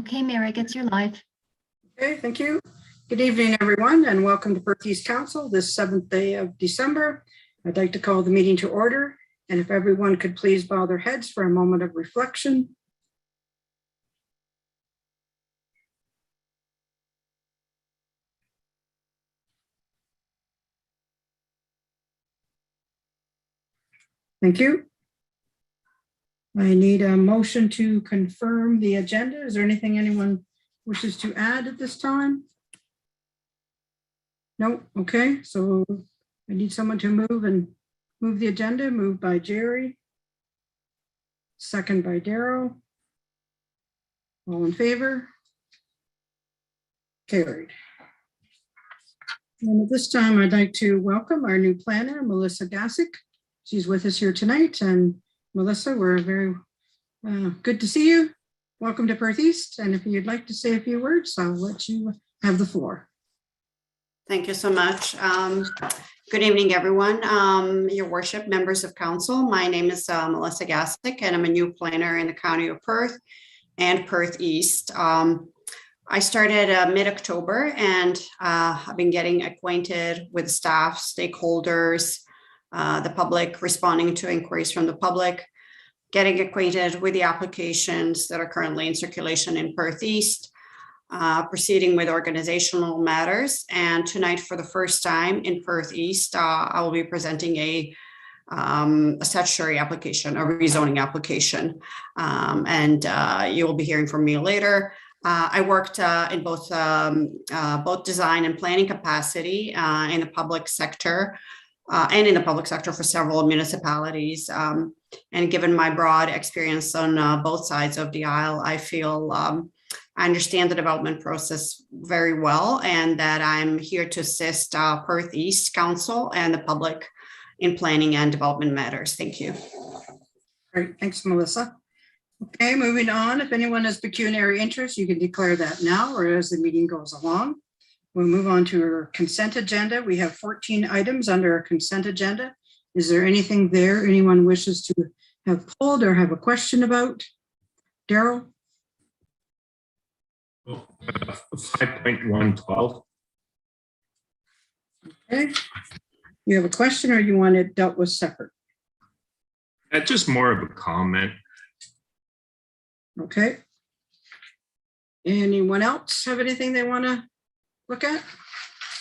Okay, Mary, it's your live. Okay, thank you. Good evening, everyone, and welcome to Perth East Council this 7th day of December. I'd like to call the meeting to order, and if everyone could please bow their heads for a moment of reflection. Thank you. I need a motion to confirm the agenda. Is there anything anyone wishes to add at this time? No. Okay, so I need someone to move the agenda. Moved by Jerry. Second by Daryl. All in favor? Carried. And at this time, I'd like to welcome our new planner, Melissa Gassick. She's with us here tonight. And Melissa, we're very good to see you. Welcome to Perth East. And if you'd like to say a few words, I'll let you have the floor. Thank you so much. Good evening, everyone. Your worship, members of council. My name is Melissa Gassick, and I'm a new planner in the county of Perth and Perth East. I started mid-October, and I've been getting acquainted with staff, stakeholders, the public, responding to inquiries from the public, getting acquainted with the applications that are currently in circulation in Perth East, proceeding with organizational matters. And tonight, for the first time in Perth East, I will be presenting a statutory application, a rezoning application. You will be hearing from me later. I worked in both design and planning capacity in the public sector for several municipalities. And given my broad experience on both sides of the aisle, I feel I understand the development process very well, and that I'm here to assist Perth East Council and the public in planning and development matters. Thank you. Great, thanks, Melissa. Okay, moving on. If anyone has pecuniary interest, you can declare that now or as the meeting goes along. We'll move on to our consent agenda. We have 14 items under our consent agenda. Is there anything there anyone wishes to have pulled or have a question about? Daryl? 5.112. Okay. You have a question or you want it dealt with separate? Just more of a comment. Okay. Anyone else have anything they want to look at?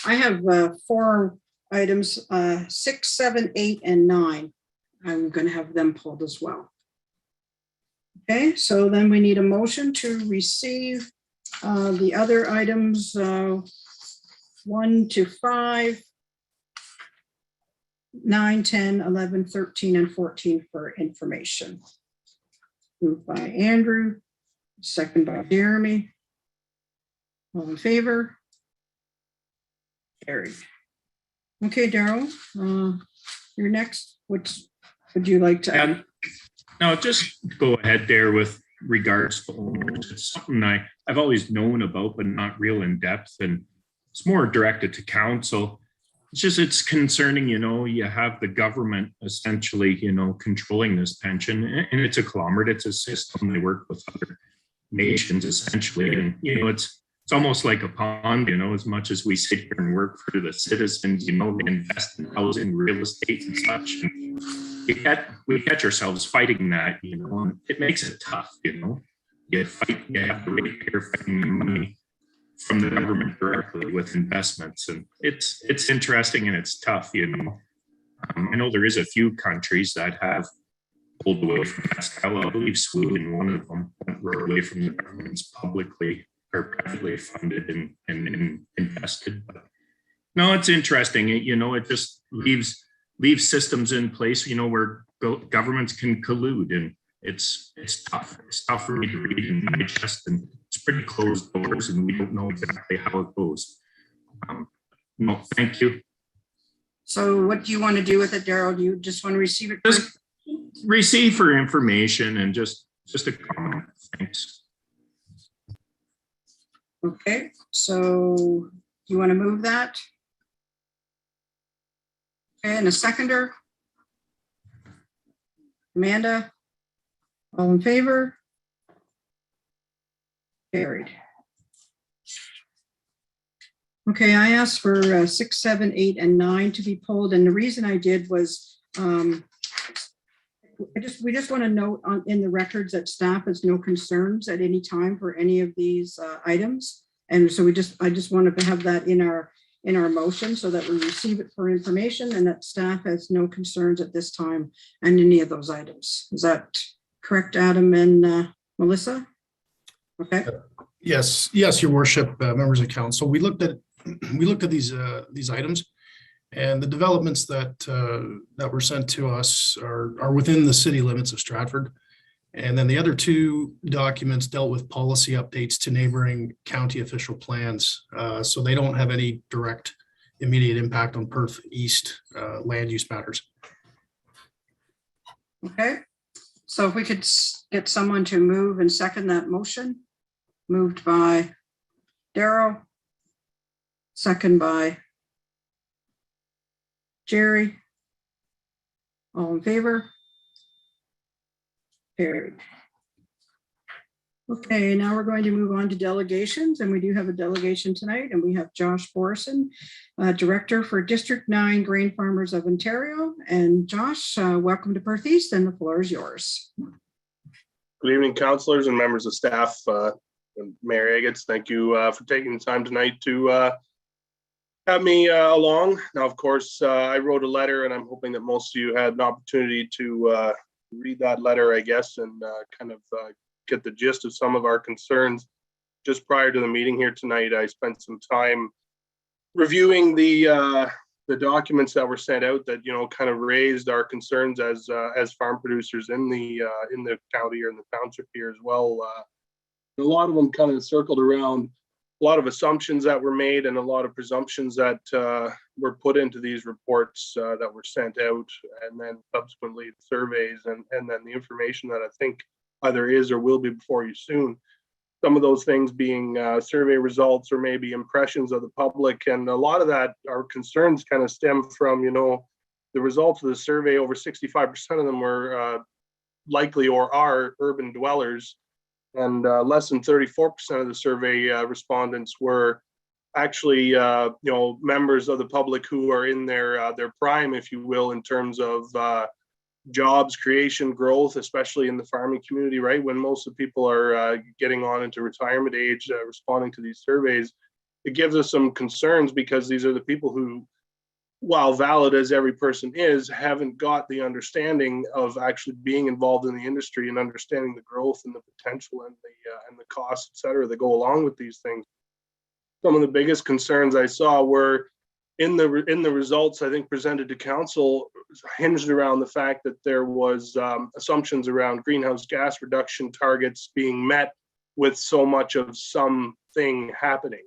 I have 4 items, 6, 7, 8, and 9. I'm going to have them pulled as well. Okay, so then we need a motion to receive the other items 1 to 5, 9, 10, 11, 13, and 14 for information. Moved by Andrew, second by Jeremy. All in favor? Carried. Okay, Daryl, you're next. What would you like to add? No, just go ahead there with regards to owners. It's something I've always known about, but not real in depth, and it's more directed to council. It's concerning, you have the government essentially, controlling this pension, and it's a conglomerate, it's a system. They work with other nations essentially, and it's almost like a pond, as much as we sit here and work for the citizens, they invest in housing, real estate and such. And we catch ourselves fighting that, and it makes it tough, you have the ratepayer fighting money from the government directly with investments. And it's interesting and it's tough, I know there is a few countries that have pulled away from that style. I believe Sweden, one of them, went away from the government's publicly or privately funded and invested. But no, it's interesting. It just leaves systems in place, where governments can collude, and it's tough. It's tough for me to read and digest, and it's pretty closed doors, and we don't know exactly how it goes. No, thank you. So what do you want to do with it, Daryl? Do you just want to receive it? Just receive for information and just a comment. Thanks. Okay, so you want to move that? Okay, and a seconder? Amanda? All in favor? Carried. Okay, I asked for 6, 7, 8, and 9 to be pulled, and the reason I did was we just want to note in the records that staff has no concerns at any time for any of these items, and so I just wanted to have that in our motion so that we receive it for information and that staff has no concerns at this time on any of those items. Is that correct, Adam and Melissa? Okay. Yes, your worship, members of council. We looked at these items, and the developments that were sent to us are within the city limits of Stratford. And then the other two documents dealt with policy updates to neighboring county official plans. So they don't have any direct immediate impact on Perth East land use matters. Okay, so if we could get someone to move and second that motion. Moved by Darrell, second by Jerry. All in favor? Carried. Okay, now we're going to move on to delegations, and we do have a delegation tonight, and we have Josh Borison, Director for District 9 Grain Farmers of Ontario. And Josh, welcome to Perth East, and the floor is yours. Good evening, councillors and members of staff. And Mayor Agates, thank you for taking the time tonight to have me along. Now, of course, I wrote a letter, and I'm hoping that most of you had an opportunity to read that letter, I guess, and kind of get the gist of some of our concerns. Just prior to the meeting here tonight, I spent some time reviewing the documents that were sent out that, you know, kind of raised our concerns as farm producers in the county or in the township here as well. A lot of them kind of circled around a lot of assumptions that were made and a lot of presumptions that were put into these reports that were sent out, and then subsequently the surveys and then the information that I think either is or will be before you soon. Some of those things being survey results or maybe impressions of the public, and a lot of that, our concerns kind of stem from, you know, the results of the survey. Over 65% of them were likely or are urban dwellers. And less than 34% of the survey respondents were actually, you know, members of the public who are in their prime, if you will, in terms of jobs creation, growth, especially in the farming community, right? When most of the people are getting on into retirement age, responding to these surveys, it gives us some concerns because these are the people who, while valid as every person is, haven't got the understanding of actually being involved in the industry and understanding the growth and the potential and the costs, et cetera, that go along with these things. Some of the biggest concerns I saw were in the results, I think, presented to council, hinged around the fact that there was assumptions around greenhouse gas reduction targets being met with so much of something happening.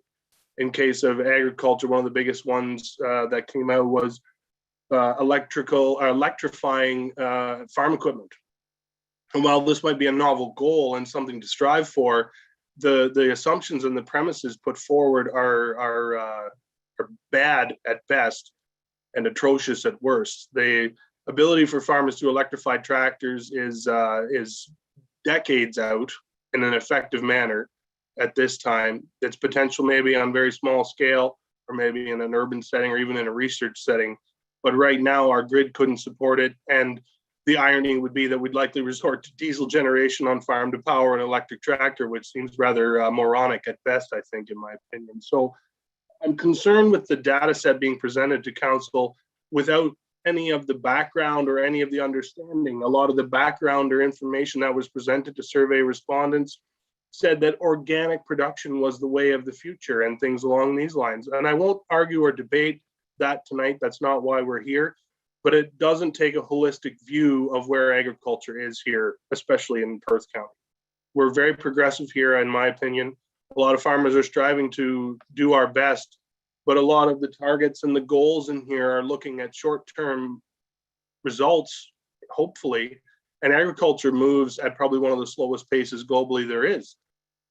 In case of agriculture, one of the biggest ones that came out was electrifying farm equipment. And while this might be a novel goal and something to strive for, the assumptions and the premises put forward are bad at best and atrocious at worst. The ability for farmers to electrify tractors is decades out in an effective manner. At this time, its potential maybe on very small scale, or maybe in an urban setting, or even in a research setting. But right now, our grid couldn't support it. And the irony would be that we'd likely resort to diesel generation on farm to power an electric tractor, which seems rather moronic at best, I think, in my opinion. So I'm concerned with the data set being presented to council without any of the background or any of the understanding. A lot of the background or information that was presented to survey respondents said that organic production was the way of the future and things along these lines. And I won't argue or debate that tonight. That's not why we're here. But it doesn't take a holistic view of where agriculture is here, especially in Perth County. We're very progressive here, in my opinion. A lot of farmers are striving to do our best, but a lot of the targets and the goals in here are looking at short-term results, hopefully, and agriculture moves at probably one of the slowest paces globally there is.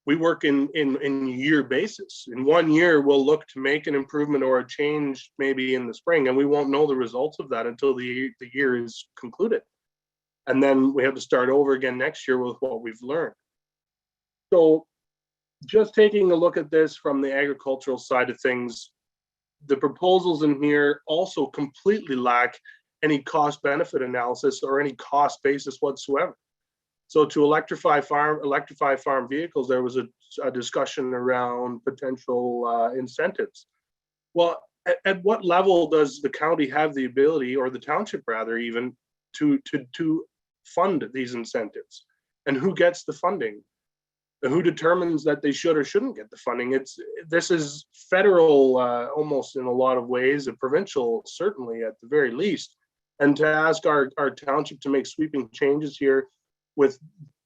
We work in year basis. In 1 year, we'll look to make an improvement or a change maybe in the spring, and we won't know the results of that until the year is concluded. And then we have to start over again next year with what we've learned. So just taking a look at this from the agricultural side of things, the proposals in here also completely lack any cost benefit analysis or any cost basis whatsoever. So to electrify farm vehicles, there was a discussion around potential incentives. Well, at what level does the county have the ability, or the township rather, even to fund these incentives? And who gets the funding? And who determines that they should or shouldn't get the funding? This is federal, almost in a lot of ways, and provincial certainly at the very least. And to ask our township to make sweeping changes here with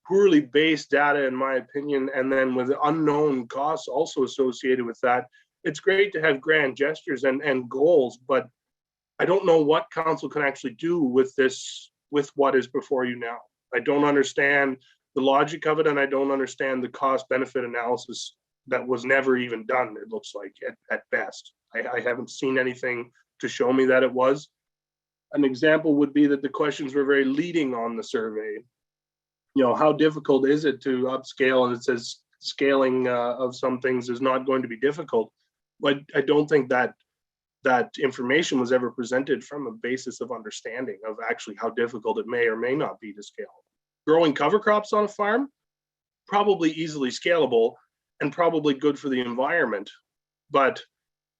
poorly based data, in my opinion, and then with unknown costs also associated with that, it's great to have grand gestures and goals, but I don't know what council can actually do with this, with what is before you now. I don't understand the logic of it, and I don't understand the cost benefit analysis that was never even done, it looks like, at best. I haven't seen anything to show me that it was. An example would be that the questions were very leading on the survey. You know, how difficult is it to upscale? And it says scaling of some things is not going to be difficult. But I don't think that information was ever presented from a basis of understanding of actually how difficult it may or may not be to scale. Growing cover crops on a farm, probably easily scalable and probably good for the environment. But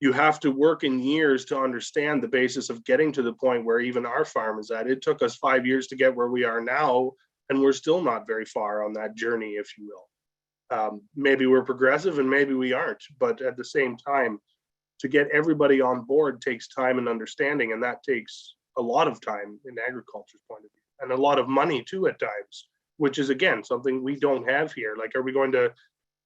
you have to work in years to understand the basis of getting to the point where even our farm is at. It took us 5 years to get where we are now, and we're still not very far on that journey, if you will. Maybe we're progressive and maybe we aren't, but at the same time, to get everybody on board takes time and understanding, and that takes a lot of time in agriculture's point of view, and a lot of money too at times, which is again something we don't have here. Like, are we going to,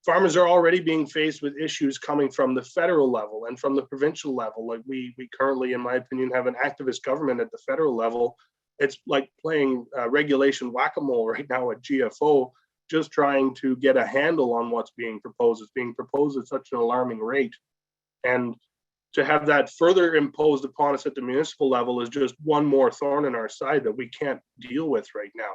farmers are already being faced with issues coming from the federal level and from the provincial level. Like we currently, in my opinion, have an activist government at the federal level. It's like playing regulation whack-a-mole right now at GFO, just trying to get a handle on what's being proposed. It's being proposed at such an alarming rate. And to have that further imposed upon us at the municipal level is just one more thorn in our side that we can't deal with right now.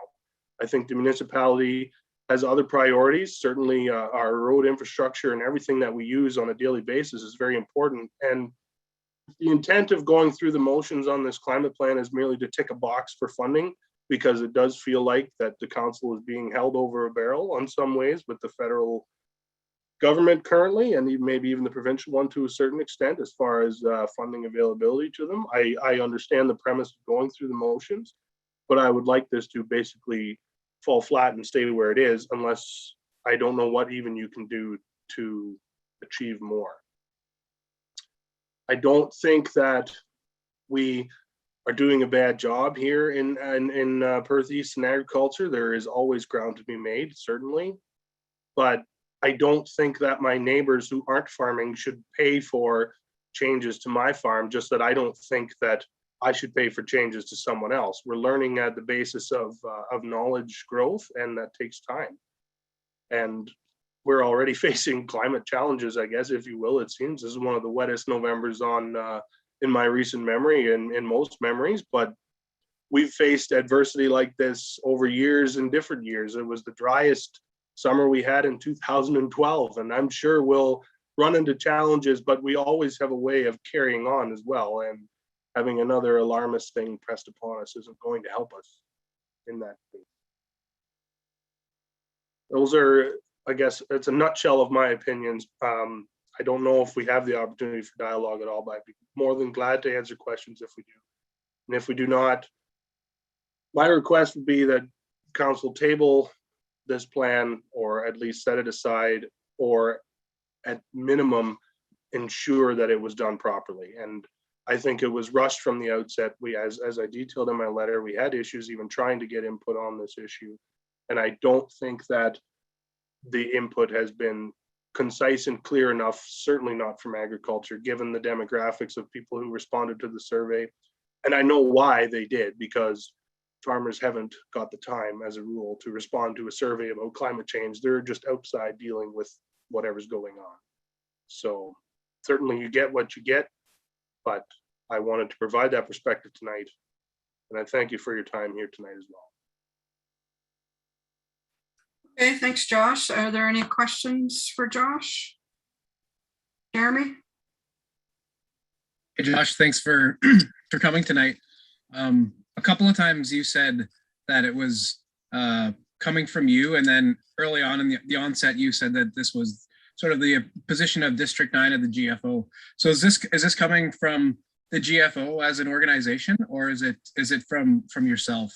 I think the municipality has other priorities. Certainly our road infrastructure and everything that we use on a daily basis is very important. And the intent of going through the motions on this climate plan is merely to tick a box for funding, because it does feel like that the council is being held over a barrel in some ways with the federal government currently, and maybe even the provincial one to a certain extent as far as funding availability to them. I understand the premise of going through the motions, but I would like this to basically fall flat and stay where it is, unless I don't know what even you can do to achieve more. I don't think that we are doing a bad job here in Perth East in agriculture. There is always ground to be made, certainly, but I don't think that my neighbors who aren't farming should pay for changes to my farm, just that I don't think that I should pay for changes to someone else. We're learning at the basis of knowledge growth, and that takes time. And we're already facing climate challenges, I guess, if you will. It seems this is one of the wettest Novembers in my recent memory and in most memories, but we've faced adversity like this over years and different years. It was the driest summer we had in 2012, and I'm sure we'll run into challenges, but we always have a way of carrying on as well. And having another alarmist thing pressed upon us isn't going to help us in that case. Those are, I guess, it's a nutshell of my opinions. I don't know if we have the opportunity for dialogue at all, but I'd be more than glad to answer questions if we do. And if we do not, my request would be that council table this plan, or at least set it aside, or at minimum ensure that it was done properly. And I think it was rushed from the outset. We, as I detailed in my letter, we had issues even trying to get input on this issue. And I don't think that the input has been concise and clear enough, certainly not from agriculture, given the demographics of people who responded to the survey. And I know why they did, because farmers haven't got the time, as a rule, to respond to a survey about climate change. They're just outside dealing with whatever's going on. So certainly you get what you get, but I wanted to provide that perspective tonight. And I thank you for your time here tonight as well. Okay, thanks, Josh. Are there any questions for Josh? Jeremy? Hey Josh, thanks for for coming tonight. A couple of times you said that it was coming from you, and then early on in the onset you said that this was sort of the position of District 9 of the GFO. So is this coming from the GFO as an organization, or is it from yourself?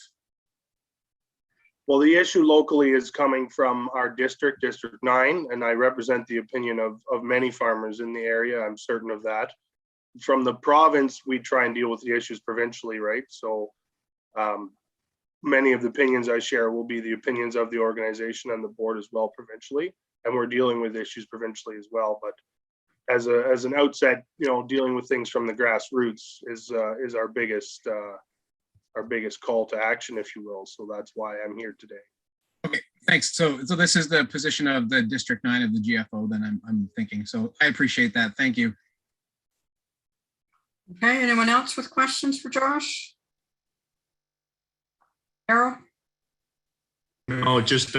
Well, the issue locally is coming from our district, District 9, and I represent the opinion of many farmers in the area. I'm certain of that. From the province, we try and deal with the issues provincially, right? So many of the opinions I share will be the opinions of the organization and the board as well provincially, and we're dealing with issues provincially as well. But as an outset, dealing with things from the grassroots is our biggest call to action, if you will. So that's why I'm here today. Okay, thanks. So this is the position of the District 9 of the GFO. Then I'm thinking. So I appreciate that. Thank you. Okay, anyone else with questions for Josh? Errol? No, just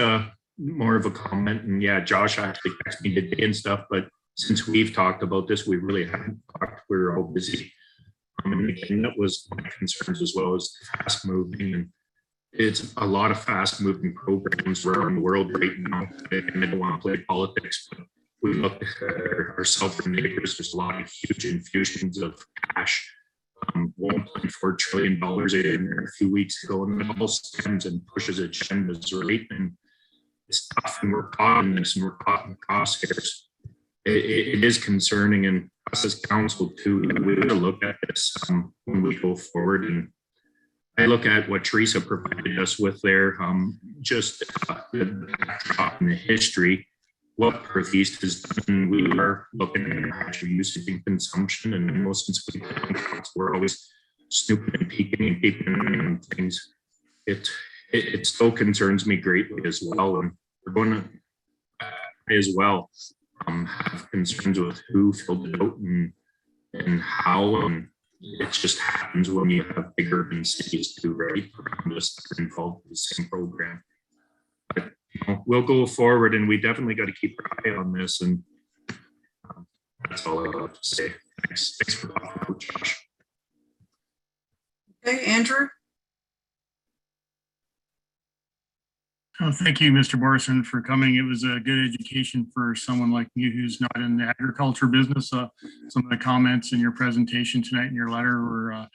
more of a comment. And yeah, Josh actually texted me today and stuff, but since we've talked about this, we really haven't talked. We're all busy. And again, that was my concerns as well as fast moving. And it's a lot of fast moving programs around the world right now. And I don't want to play politics, but we look at our southern neighbors, there's a lot of huge infusions of cash. $1.4 trillion in there a few weeks ago, and it all stems and pushes agendas, right? And it's tough, and we're caught in this, and we're caught in crosshairs. It is concerning, and us as council too, we got to look at this when we go forward. And I look at what Teresa provided us with there, just the backdrop in the history, what Perth East has done. We are looking at actual usage and consumption, and since we're always snooping and peeking and things. It still concerns me greatly as well, and we're going to as well have concerns with who filled it out and how. And it just happens when you have big urban cities too, right, around us that are involved in the same program. But we'll go forward, and we definitely got to keep our eye on this. And that's all I have to say. Thanks for talking, Josh. Okay, Andrew? Thank you, Mr. Morrison, for coming. It was a good education for someone like me who's not in the agriculture business. Some of the comments in your presentation tonight in your letter were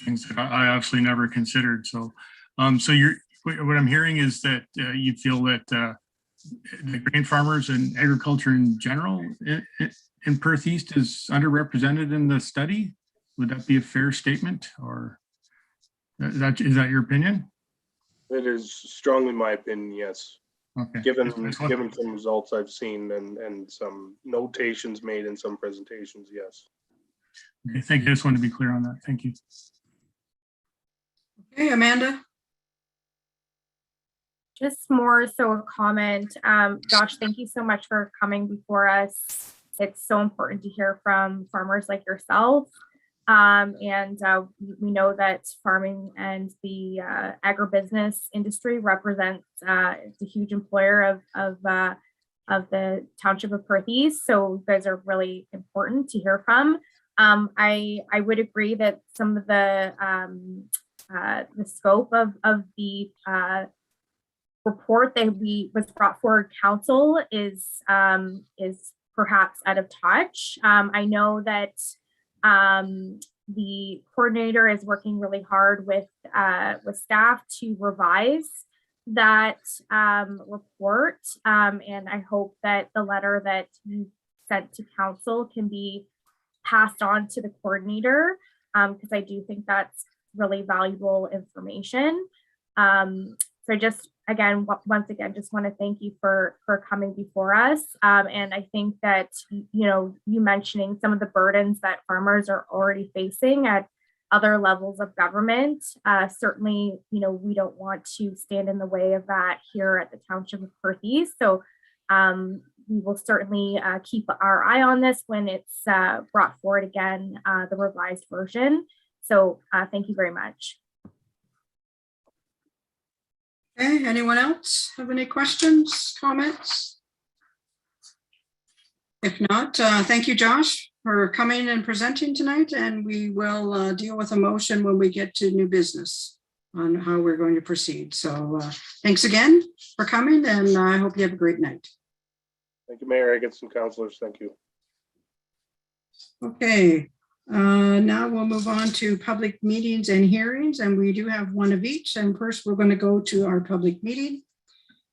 things that I absolutely never considered. So, what I'm hearing is that you feel that the grain farmers and agriculture in general in Perth East is underrepresented in the study. Would that be a fair statement, or is that your opinion? It is strongly my opinion, yes. Okay. Given some results I've seen and some notations made in some presentations, yes. Okay, thank you. I just wanted to be clear on that. Thank you. Okay, Amanda? Just more so a comment. Josh, thank you so much for coming before us. It's so important to hear from farmers like yourself. We know that farming and the agribusiness industry represents a huge employer of the Township of Perth East. So you guys are really important to hear from. I would agree that some of the scope of the report that was brought forward council is perhaps out of touch. I know that the coordinator is working really hard with staff to revise that report, and I hope that the letter that you sent to council can be passed on to the coordinator, because I do think that's really valuable information. So just once again, just want to thank you for coming before us. And I think that, you mentioning some of the burdens that farmers are already facing at other levels of government, certainly, we don't want to stand in the way of that here at the Township of Perth East. So we will certainly keep our eye on this when it's brought forward again, the revised version. So thank you very much. Okay, Okay, anyone else have any questions, comments? If not, thank you, Josh, for coming and presenting tonight, and we will deal with a motion when we get to new business on how we're going to proceed. So thanks again for coming, and I hope you have a great night. Thank you, Mayor Agates and councilors. Thank you. Okay, now we'll move on to public meetings and hearings, and we do have one of each. And first, we're going to go to our public meeting.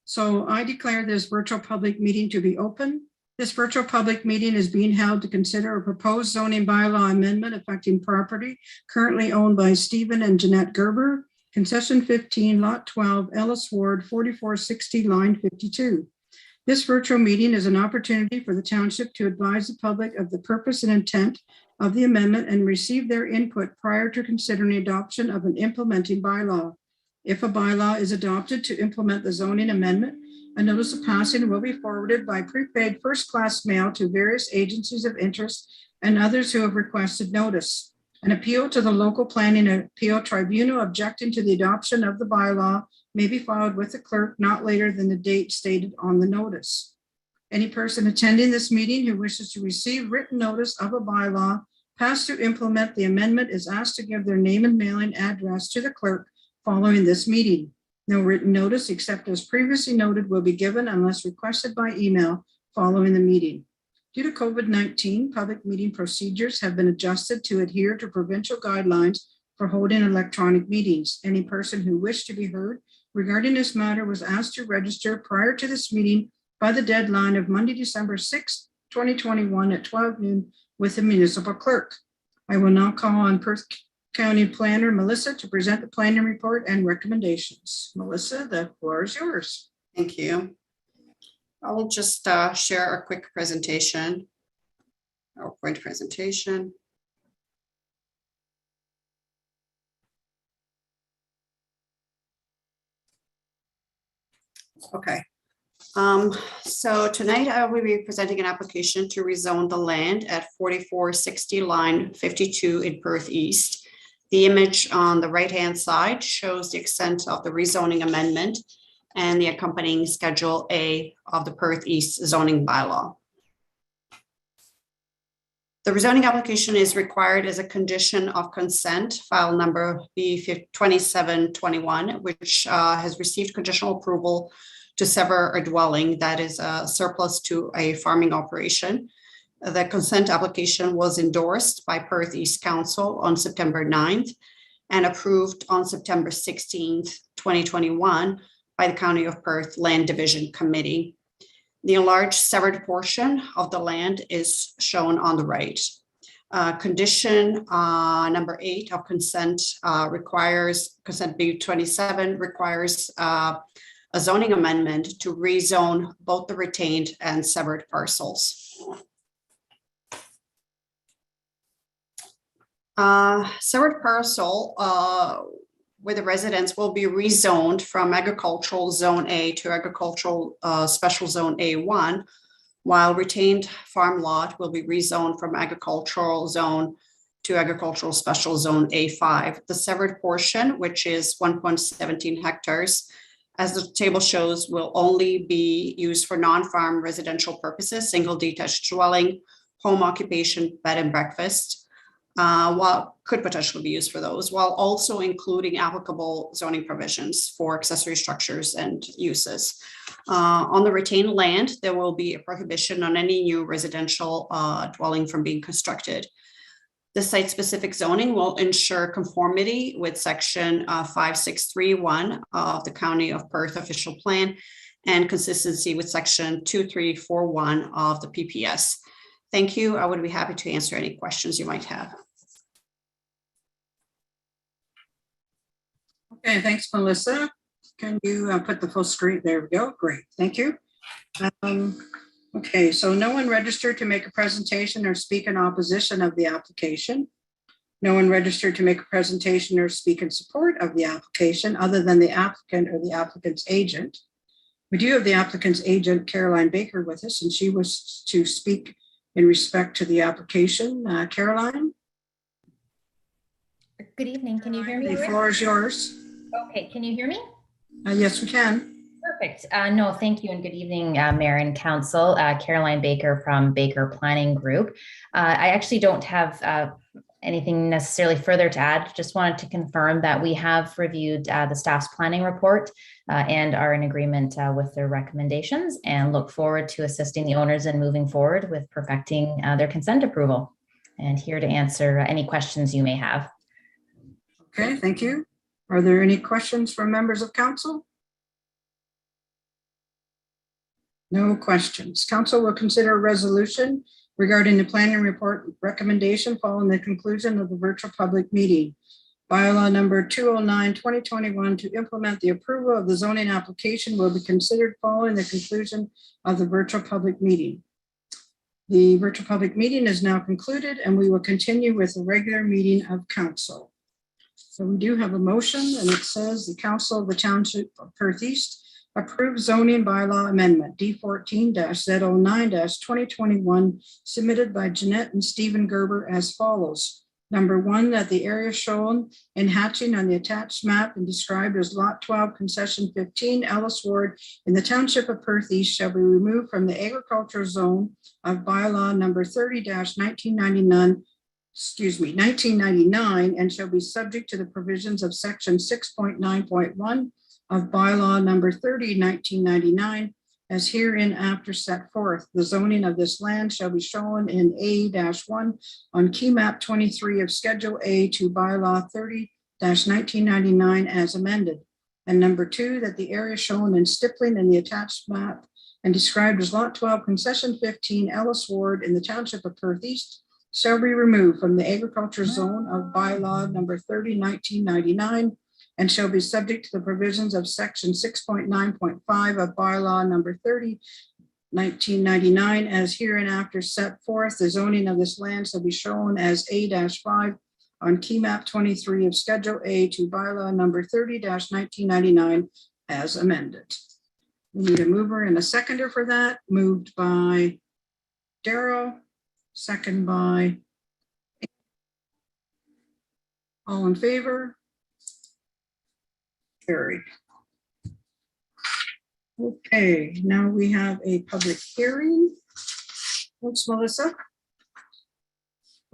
So I declare this virtual public meeting to be open. This virtual public meeting is being held to consider a proposed zoning bylaw amendment affecting property currently owned by Stephen and Jeanette Gerber, concession 15, lot 12, Ellis Ward, 4460, line 52. This virtual meeting is an opportunity for the township to advise the public of the purpose and intent of the amendment and receive their input prior to considering adoption of an implementing bylaw. If a bylaw is adopted to implement the zoning amendment, a notice of passing will be forwarded by prepaid first-class mail to various agencies of interest and others who have requested notice. An appeal to the local planning appeal tribunal objecting to the adoption of the bylaw may be filed with the clerk not later than the date stated on the notice. Any person attending this meeting who wishes to receive written notice of a bylaw passed to implement the amendment is asked to give their name and mailing address to the clerk following this meeting. No written notice except as previously noted will be given unless requested by email following the meeting. Due to COVID-19, public meeting procedures have been adjusted to adhere to provincial guidelines for holding electronic meetings. Any person who wished to be heard regarding this matter was asked to register prior to this meeting by the deadline of Monday, December 6, 2021 at 12 noon with the municipal clerk. I will now call on Perth County Planner Melissa to present the planning report and recommendations. Melissa, the floor is yours. Thank you. I will just share a quick presentation. PowerPoint presentation. Okay. So tonight I will be presenting an application to rezone the land at 4460 line 52 in Perth East. The image on the right-hand side shows the extent of the rezoning amendment and the accompanying Schedule A of the Perth East zoning bylaw. The rezoning application is required as a condition of consent, file number B2721, which has received conditional approval to sever a dwelling that is a surplus to a farming operation. The consent application was endorsed by Perth East Council on September 9th and approved on September 16th, 2021 by the County of Perth Land Division Committee. The enlarged severed portion of the land is shown on the right. Condition number 8 of consent requires, consent B27 requires a zoning amendment to rezone both the retained and severed parcels. Severed parcel where the residents will be rezoned from agricultural zone A to agricultural special zone A1, while retained farm lot will be rezoned from agricultural zone to agricultural special zone A5. The severed portion, which is 1.17 hectares, as the table shows, will only be used for non-farm residential purposes, single detached dwelling, home occupation, bed and breakfast. While could potentially be used for those, while also including applicable zoning provisions for accessory structures and uses. On the retained land, there will be a prohibition on any new residential dwelling from being constructed. The site-specific zoning will ensure conformity with section 5631 of the County of Perth official plan and consistency with section 2341 of the PPS. Thank you. I would be happy to answer any questions you might have. Okay, thanks, Melissa. Can you put the full screen? There we go. Great, thank you. Okay, so no one registered to make a presentation or speak in opposition of the application. No one registered to make a presentation or speak in support of the application other than the applicant or the applicant's agent. We do have the applicant's agent, Caroline Baker, with us, and she was to speak in respect to the application. Caroline? Good evening. Can you hear me? The floor is yours. Okay, can you hear me? Yes, we can. Perfect. No, thank you and good evening, Mayor and Council. Caroline Baker from Baker Planning Group. I actually don't have anything necessarily further to add. Just wanted to confirm that we have reviewed the staff's planning report and are in agreement with their recommendations and look forward to assisting the owners in moving forward with perfecting their consent approval. And here to answer any questions you may have. Okay, thank you. Are there any questions from members of council? No questions. Council will consider a resolution regarding the planning report recommendation following the conclusion of the virtual public meeting. Bylaw number 209/2021 to implement the approval of the zoning application will be considered following the conclusion of the virtual public meeting. The virtual public meeting is now concluded and we will continue with the regular meeting of council. So we do have a motion and it says the Council of the Township of Perth East approve zoning bylaw amendment D14-Z09-2021 submitted by Jeanette and Stephen Gerber as follows. Number one, that the area shown in hatching on the attached map and described as Lot 12, Concession 15, Ellis Ward in the Township of Perth East shall be removed from the agricultural zone of bylaw number 1999 and shall be subject to the provisions of section 6.9.1 of bylaw number 30/1999 as hereinafter set forth. The zoning of this land shall be shown in A-1 on key map 23 of Schedule A to bylaw 30/1999 as amended. And number two, that the area shown in stippling in the attached map and described as Lot 12, Concession 15, Ellis Ward in the Township of Perth East shall be removed from the agriculture zone of bylaw number 30/1999 and shall be subject to the provisions of section 6.9.5 of bylaw number 30/1999 as hereinafter set forth. The zoning of this land shall be shown as A-5 on key map 23 of Schedule A to bylaw number 30/1999 as amended. We need a mover and a seconder for that. Moved by Darrell, second by all in favor. Carried. Okay, now we have a public hearing. Thanks, Melissa.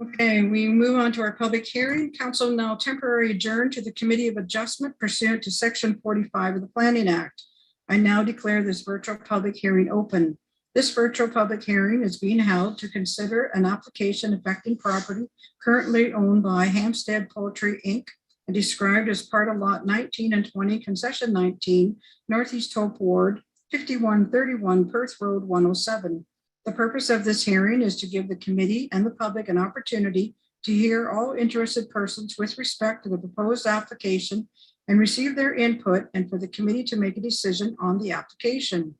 Okay, we move on to our public hearing. Council now temporarily adjourned to the Committee of Adjustment pursuant to Section 45 of the Planning Act. I now declare this virtual public hearing open. This virtual public hearing is being held to consider an application affecting property currently owned by Hampstead Poultry, Inc., and described as part of Lot 19 and 20, Concession 19, Northeast Hope Ward, 5131 Perth Road 107. The purpose of this hearing is to give the committee and the public an opportunity to hear all interested persons with respect to the proposed application and receive their input, and for the committee to make a decision on the application.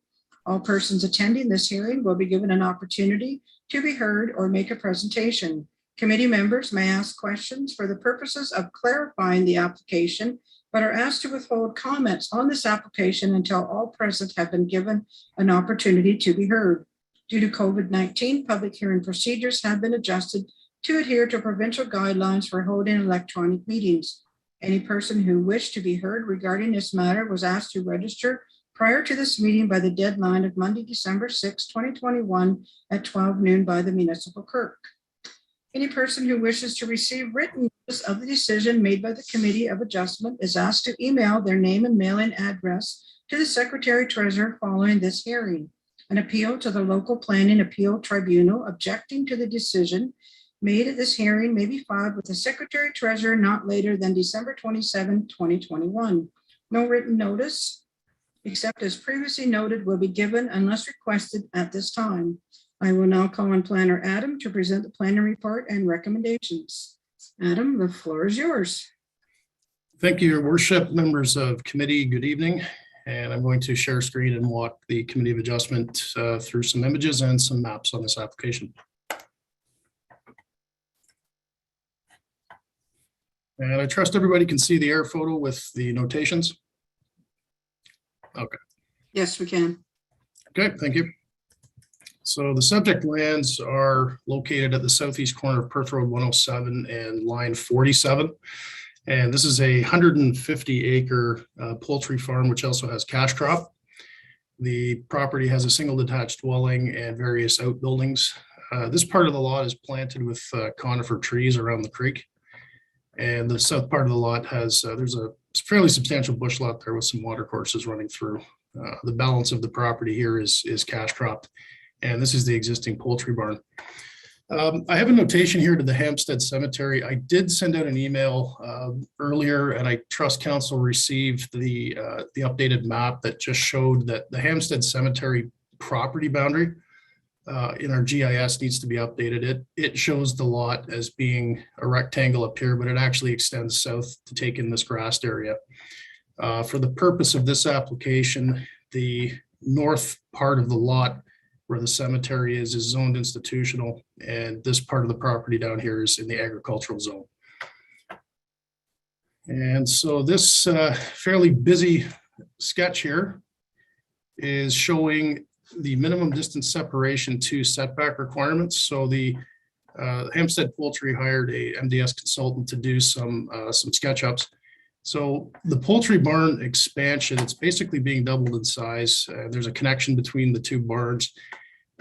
All persons attending this hearing will be given an opportunity to be heard or make a presentation. Committee members may ask questions for the purposes of clarifying the application, but are asked to withhold comments on this application until all present have been given an opportunity to be heard. Due to COVID-19, public hearing procedures have been adjusted to adhere to provincial guidelines for holding electronic meetings. Any person who wished to be heard regarding this matter was asked to register prior to this meeting by the deadline of Monday, December 6, 2021 at 12 noon by the municipal clerk. Any person who wishes to receive written notice of the decision made by the Committee of Adjustment is asked to email their name and mailing address to the Secretary Treasurer following this hearing. An appeal to the local planning appeal tribunal objecting to the decision made at this hearing may be filed with the Secretary Treasurer not later than December 27, 2021. No written notice, except as previously noted, will be given unless requested at this time. I will now call on Planner Adam to present the planning report and recommendations. Adam, the floor is yours. Thank you, Your Worship, members of committee. Good evening. And I'm going to share screen and walk the Committee of Adjustment through some images and some maps on this application. And I trust everybody can see the air photo with the notations. Okay. Yes, we can. Okay, thank you. So the subject lands are located at the southeast corner of Perth Road 107 and line 47. And this is a 150-acre poultry farm, which also has cash crop. The property has a single detached dwelling and various outbuildings. This part of the lot is planted with conifer trees around the creek. And the south part of the lot has, there's a fairly substantial bush lot there with some water courses running through. The balance of the property here is cash cropped. And this is the existing poultry barn. I have a notation here to the Hampstead Cemetery. I did send out an email earlier, and I trust council received the updated map that just showed that the Hampstead Cemetery property boundary in our GIS needs to be updated. It shows the lot as being a rectangle up here, but it actually extends south to take in this grassed area. For the purpose of this application, the north part of the lot where the cemetery is zoned institutional, and this part of the property down here is in the agricultural zone. And so this fairly busy sketch here is showing the minimum distance separation to setback requirements. So the Hampstead Poultry hired a MDS consultant to do some SketchUps. So the poultry barn expansion, it's basically being doubled in size. There's a connection between the two barns.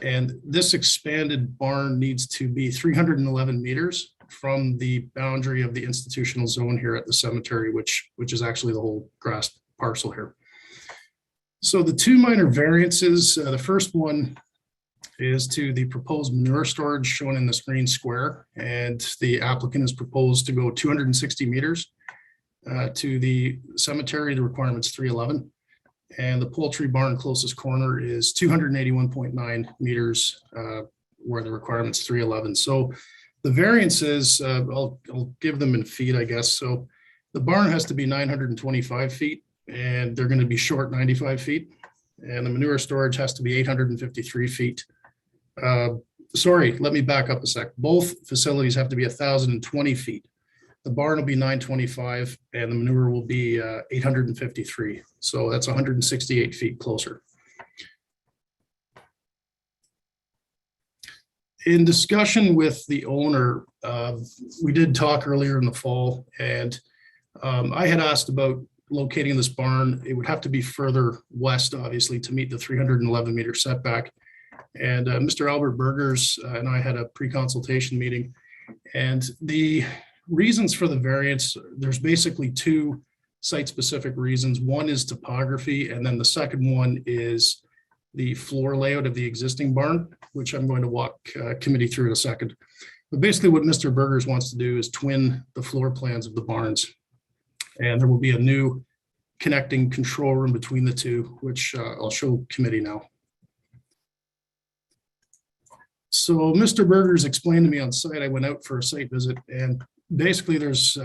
And this expanded barn needs to be 311 meters from the boundary of the institutional zone here at the cemetery, which is actually the whole grass parcel here. So the two minor variances, the first one is to the proposed manure storage shown in this green square. And the applicant has proposed to go 260 meters to the cemetery. The requirement's 311. And the poultry barn closest corner is 281.9 meters, where the requirement's 311. So the variances, I'll give them in feet, I guess. So the barn has to be 925 feet, and they're going to be short 95 feet. And the manure storage has to be 853 feet. Sorry, let me back up a sec. Both facilities have to be 1,020 feet. The barn will be 925 and the manure will be 853. So that's 168 feet closer. In discussion with the owner, we did talk earlier in the fall, and I had asked about locating this barn. It would have to be further west, obviously, to meet the 311 meter setback. And Mr. Albert Burgers and I had a pre-consultation meeting, and the reasons for the variance, there's basically two site-specific reasons. One is topography, and then the second one is the floor layout of the existing barn, which I'm going to walk committee through in a second. But basically what Mr. Burgers wants to do is twin the floor plans of the barns. And there will be a new connecting control room between the two, which I'll show committee now. So Mr. Burgers explained to me on site, I went out for a site visit, and basically there's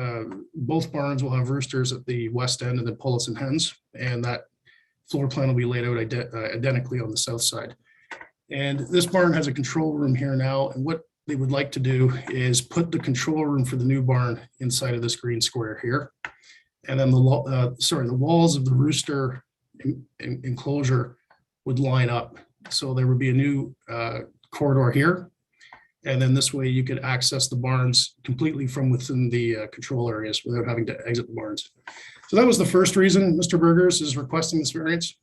both barns will have roosters at the west end and then pullets and hens, and that floor plan will be laid out identically on the south side. And this barn has a control room here now, and what they would like to do is put the control room for the new barn inside of this green square here. And then the walls of the rooster enclosure would line up. So there would be a new corridor here. And then this way you could access the barns completely from within the control areas without having to exit the barns. So that was the first reason Mr. Burgers is requesting this variance.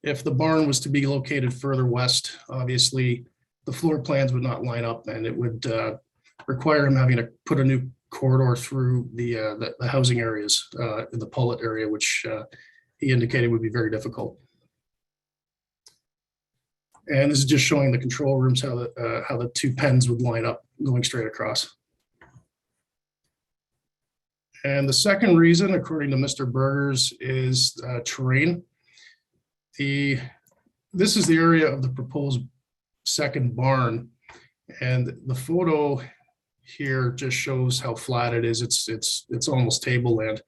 If the barn was to be located further west, obviously the floor plans would not line up, and it would require him having to put a new corridor through the housing areas in the pullet area, which he indicated would be very difficult. And this is just showing the control rooms, how the two pens would line up going straight across. And the second reason, according to Mr. Burgers, is terrain. This is the area of the proposed second barn, and the photo here just shows how flat it is. It's almost tableland.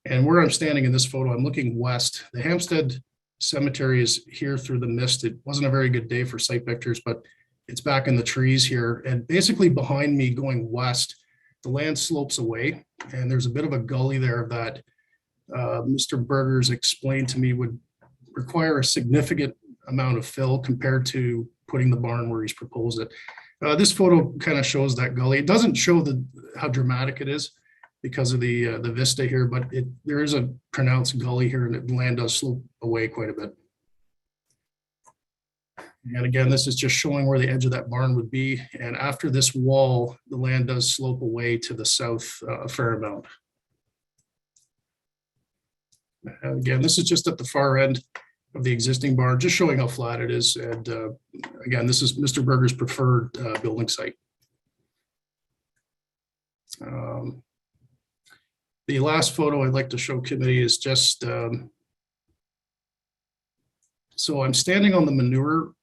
And where I'm standing in this photo, I'm looking west. The Hampstead Cemetery is here through the mist. It wasn't a very good day for site pictures, but it's back in the trees here. And basically behind me going west, the land slopes away, and there's a bit of a gully there that Mr. Burgers explained to me would require a significant amount of fill compared to putting the barn where he's proposed it. This photo kind of shows that gully. It doesn't show how dramatic it is, because of the vista here, but there is a pronounced gully here and the land does slope away quite a bit. And again, this is just showing where the edge of that barn would be. And after this wall, the land does slope away to the south a fair amount. And again, this is just at the far end of the existing barn, just showing how flat it is. And again, this is Mr. Berger's preferred building site. The last photo I'd like to show committee is just, so I'm standing on the manure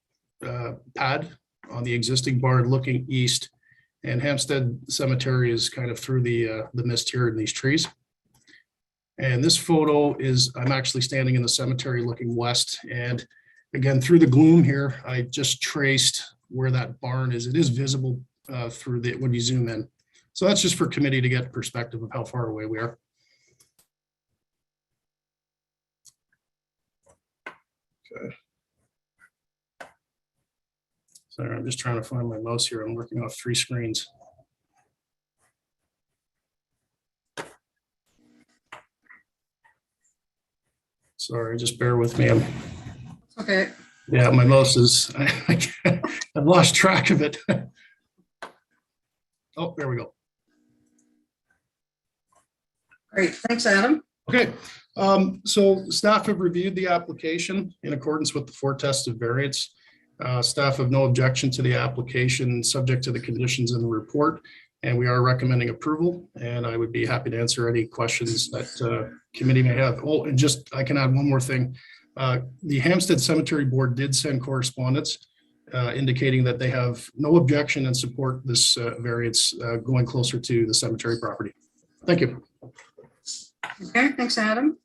pad on the existing barn looking east, and Hampstead Cemetery is kind of through the mist here in these trees. And this photo is, I'm actually standing in the cemetery looking west. And again, through the gloom here, I just traced where that barn is. It is visible through when you zoom in. So that's just for committee to get perspective of how far away we are. Okay. Sorry, I'm just trying to find my mouse here. I'm working off 3 screens. Sorry, just bear with me. Okay. Yeah, my mouse is, I've lost track of it. Oh, there we go. Great. Thanks, Adam. Okay, so staff have reviewed the application in accordance with the 4 tests of variance. Staff have no objection to the application, subject to the conditions in the report, and we are recommending approval. And I would be happy to answer any questions that committee may have. Oh, and just, I can add one more thing. The Hampstead Cemetery Board did send correspondence indicating that they have no objection and support this variance going closer to the cemetery property. Thank you. Okay, thanks, Adam.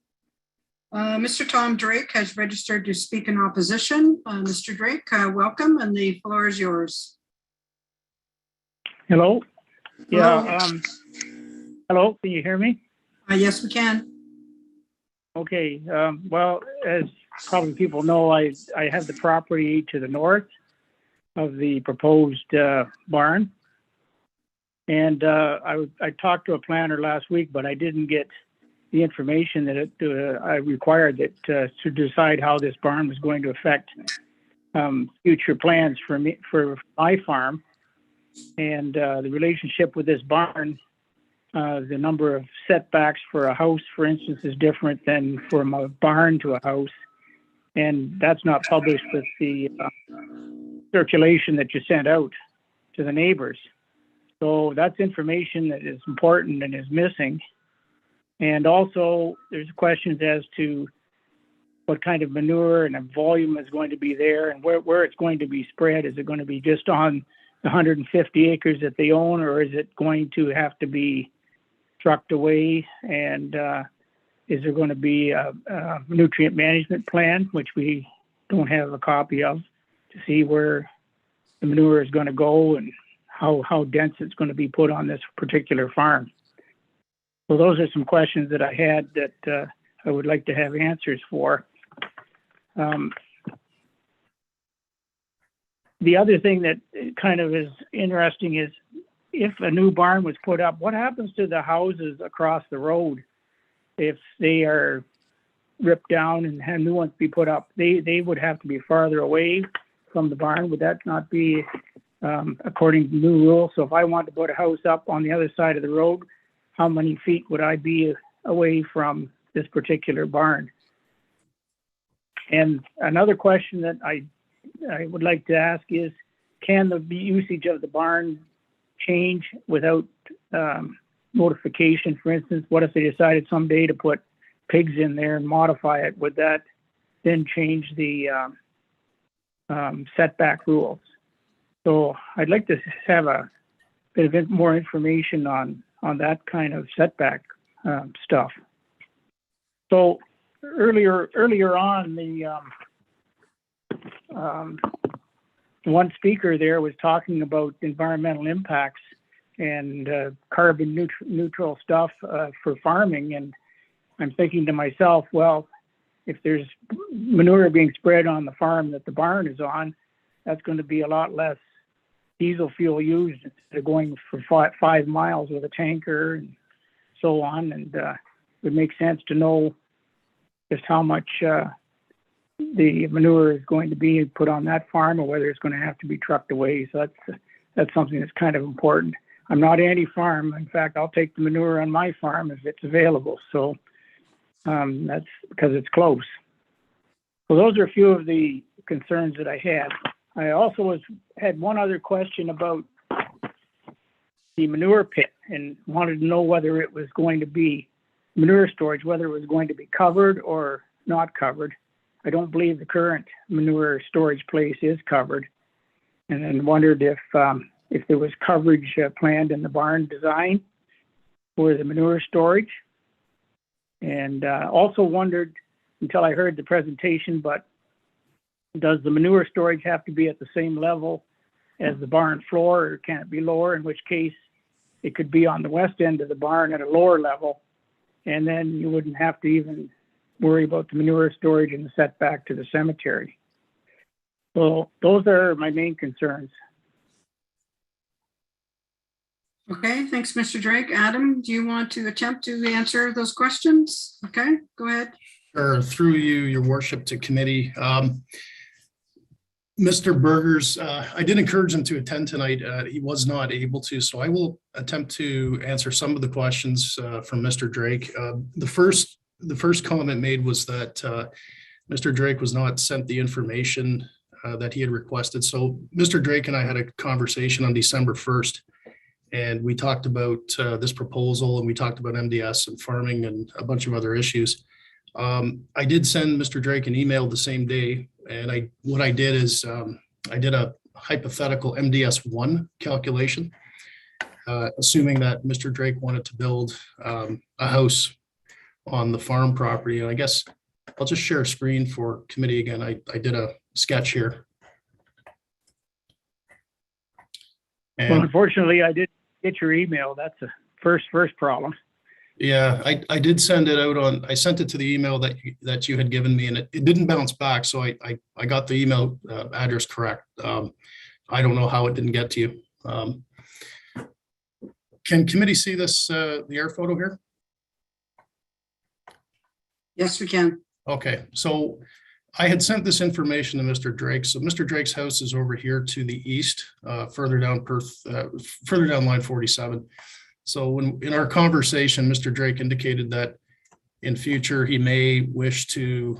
Mr. Tom Drake has registered to speak in opposition. Mr. Drake, welcome, and the floor is yours. Hello? Hello. Yeah, hello, can you hear me? Yes, we can. Okay, well, as probably people know, I have the property to the north of the proposed barn. And I talked to a planner last week, but I didn't get the information that I required to decide how this barn was going to affect future plans for my farm. And the relationship with this barn, the number of setbacks for a house, for instance, is different than from a barn to a house. And that's not published with the circulation that you sent out to the neighbors. So that's information that is important and is missing. And also there's questions as to what kind of manure and volume is going to be there and where it's going to be spread. Is it going to be just on the 150 acres that they own, or is it going to have to be trucked away? And is there going to be a nutrient management plan, which we don't have a copy of, to see where the manure is going to go and how dense it's going to be put on this particular farm? So those are some questions that I had that I would like to have answers for. The other thing that kind of is interesting is if a new barn was put up, what happens to the houses across the road if they are ripped down and have new ones be put up? They would have to be farther away from the barn. Would that not be according to new rules? So if I want to put a house up on the other side of the road, how many feet would I be away from this particular barn? And another question that I would like to ask is, can the usage of the barn change without notification? For instance, what if they decided someday to put pigs in there and modify it? Would that then change the setback rules? So I'd like to have a bit of more information on that kind of setback stuff. So earlier on, the one speaker there was talking about environmental impacts and carbon neutral stuff for farming. And I'm thinking to myself, well, if there's manure being spread on the farm that the barn is on, that's going to be a lot less diesel fuel used instead of going for 5 miles with a tanker and so on, and it would make sense to know just how much the manure is going to be put on that farm, or whether it's going to have to be trucked away. So that's something that's kind of important. I'm not anti-farm. In fact, I'll take the manure on my farm if it's available. So that's because it's close. So those are a few of the concerns that I had. I also had one other question about the manure pit, and wanted to know whether it was going to be manure storage, whether it was going to be covered or not covered. I don't believe the current manure storage place is covered, and then wondered if there was coverage planned in the barn design for the manure storage. And also wondered, until I heard the presentation, but does the manure storage have to be at the same level as the barn floor, or can it be lower, in which case it could be on the west end of the barn at a lower level, and then you wouldn't have to even worry about the manure storage and the setback to the cemetery. So those are my main concerns. Okay, thanks, Mr. Drake. Adam, do you want to attempt to answer those questions? Okay, go ahead. Or through you, your worship, to committee. Mr. Burgers, I did encourage him to attend tonight. He was not able to, so I will attempt to answer some of the questions from Mr. Drake. The first comment made was that Mr. Drake was not sent the information that he had requested. So Mr. Drake and I had a conversation on December 1st, and we talked about this proposal, and we talked about MDS and farming and a bunch of other issues. I did send Mr. Drake an email the same day, and what I did is I did a hypothetical MDS1 calculation, assuming that Mr. Drake wanted to build a house on the farm property. And I guess I'll just share a screen for committee again. I did a sketch here. Well, And unfortunately, I didn't get your email. That's the first problem. yeah, I did send it out I sent it to the email that you had given me, and it didn't bounce back. So I got the email address correct. I don't know how it didn't get to you. Can committee see this, the air photo here? Yes, we can. Okay, so I had sent this information to Mr. Drake. So Mr. Drake's house is over here to the east, further down Perth, further down line 47. So in our conversation, Mr. Drake indicated that in future he may wish to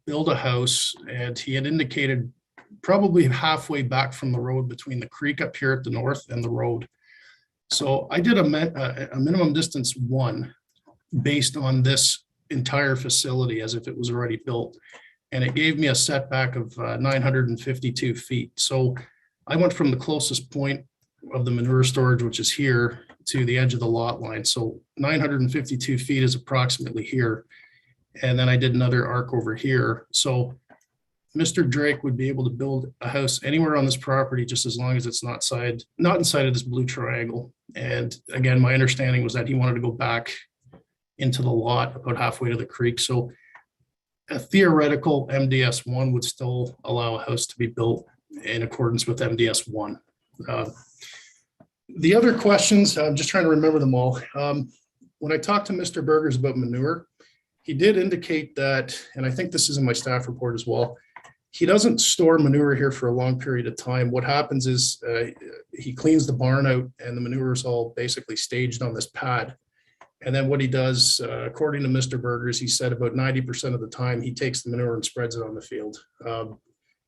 build a house, and he had indicated probably halfway back from the road between the creek up here at the north and the road. So I did a minimum distance 1 based on this entire facility as if it was already built, and it gave me a setback of 952 feet. So I went from the closest point of the manure storage, which is here, to the edge of the lot line. So 952 feet is approximately here. And then I did another arc over here. So Mr. Drake would be able to build a house anywhere on this property, just as long as it's not inside of this blue triangle. And again, my understanding was that he wanted to go back into the lot about halfway to the creek. So a theoretical MDS1 would still allow a house to be built in accordance with MDS1. The other questions, I'm just trying to remember them all. When I talked to Mr. Burgers about manure, he did indicate that, and I think this is in my staff report as well, he doesn't store manure here for a long period of time. What happens is he cleans the barn out, and the manure is all basically staged on this pad. And then what he does, according to Mr. Burgers, he said about 90% of the time he takes the manure and spreads it on the field.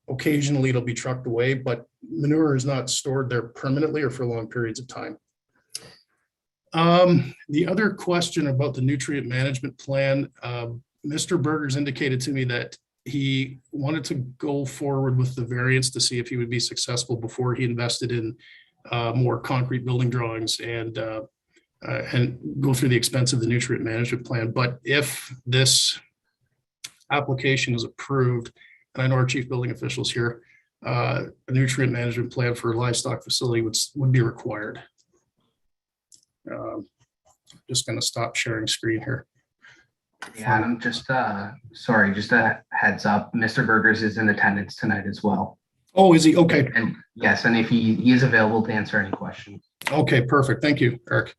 Occasionally it'll be trucked away, but manure is not stored there permanently or for long periods of time. The other question about the nutrient management plan, Mr. Burgers indicated to me that he wanted to go forward with the variance to see if he would be successful before he invested in more concrete building drawings and go through the expense of the nutrient management plan. But if this application is approved, and I know our chief building officials here, a nutrient management plan for a livestock facility would be required. Just going to stop sharing screen here. Yeah, Adam, just sorry, just a heads up. Mr. Burgers is in attendance tonight as well. Oh, is he? Okay. And yes, and if he is available to answer any questions. Okay, perfect. Thank you, Eric.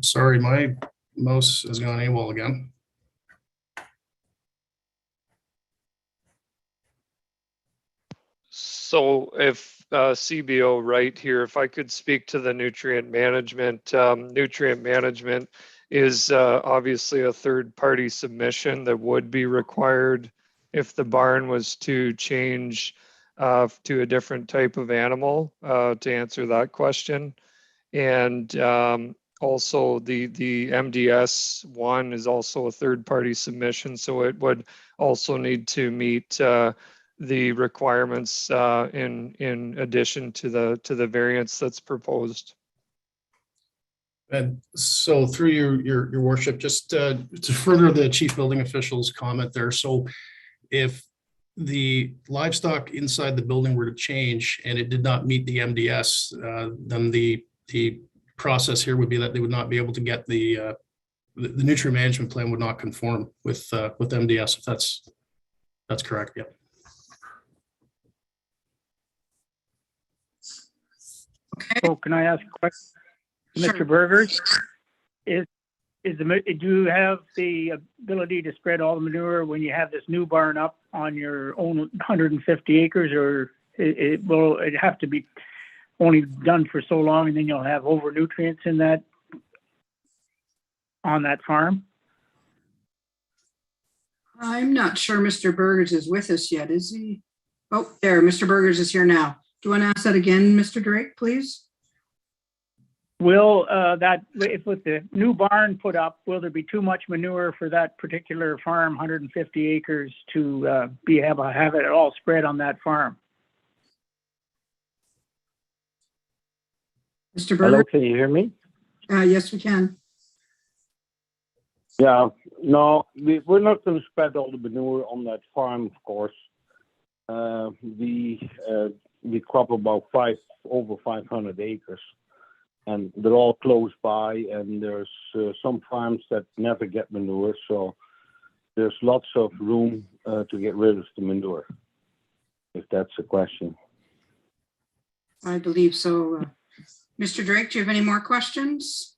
Sorry, my mouse has gone AWOL again. So if CBO right here, if I could speak to the nutrient management is obviously a third-party submission that would be required if the barn was to change to a different type of animal, to answer that question. And also the MDS one is also a third-party submission, so it would also need to meet the requirements in addition to the variance that's proposed. And so through your worship, just to further the chief building official's comment there. So if the livestock inside the building were to change and it did not meet the MDS, then the process here would be that they would not be able to get the nutrient management plan would not conform with MDS, if that's correct. Yeah. So can I ask a question? Sure. Mr. Burgers, do you have the ability to spread all the manure when you have this new barn up on your own 150 acres, or will it have to be only done for so long and then you'll have over nutrients in that on that farm? I'm not sure Mr. Burgers is with us yet, is he? Oh, there, Mr. Burgers is here now. Do you want to ask that again, Mr. Drake, please? Will if with the new barn put up, will there be too much manure for that particular farm, 150 acres, to have it all spread on that farm? Mr. Hello, Burgers? can you hear me? Yes, we can. Yeah, no, we're not going to spread all the manure on that farm, of course. We crop about over 500 acres, and they're all close by, and there's some farms that never get manure, so there's lots of room to get rid of the manure, if that's the question. I believe so. Mr. Drake, do you have any more questions?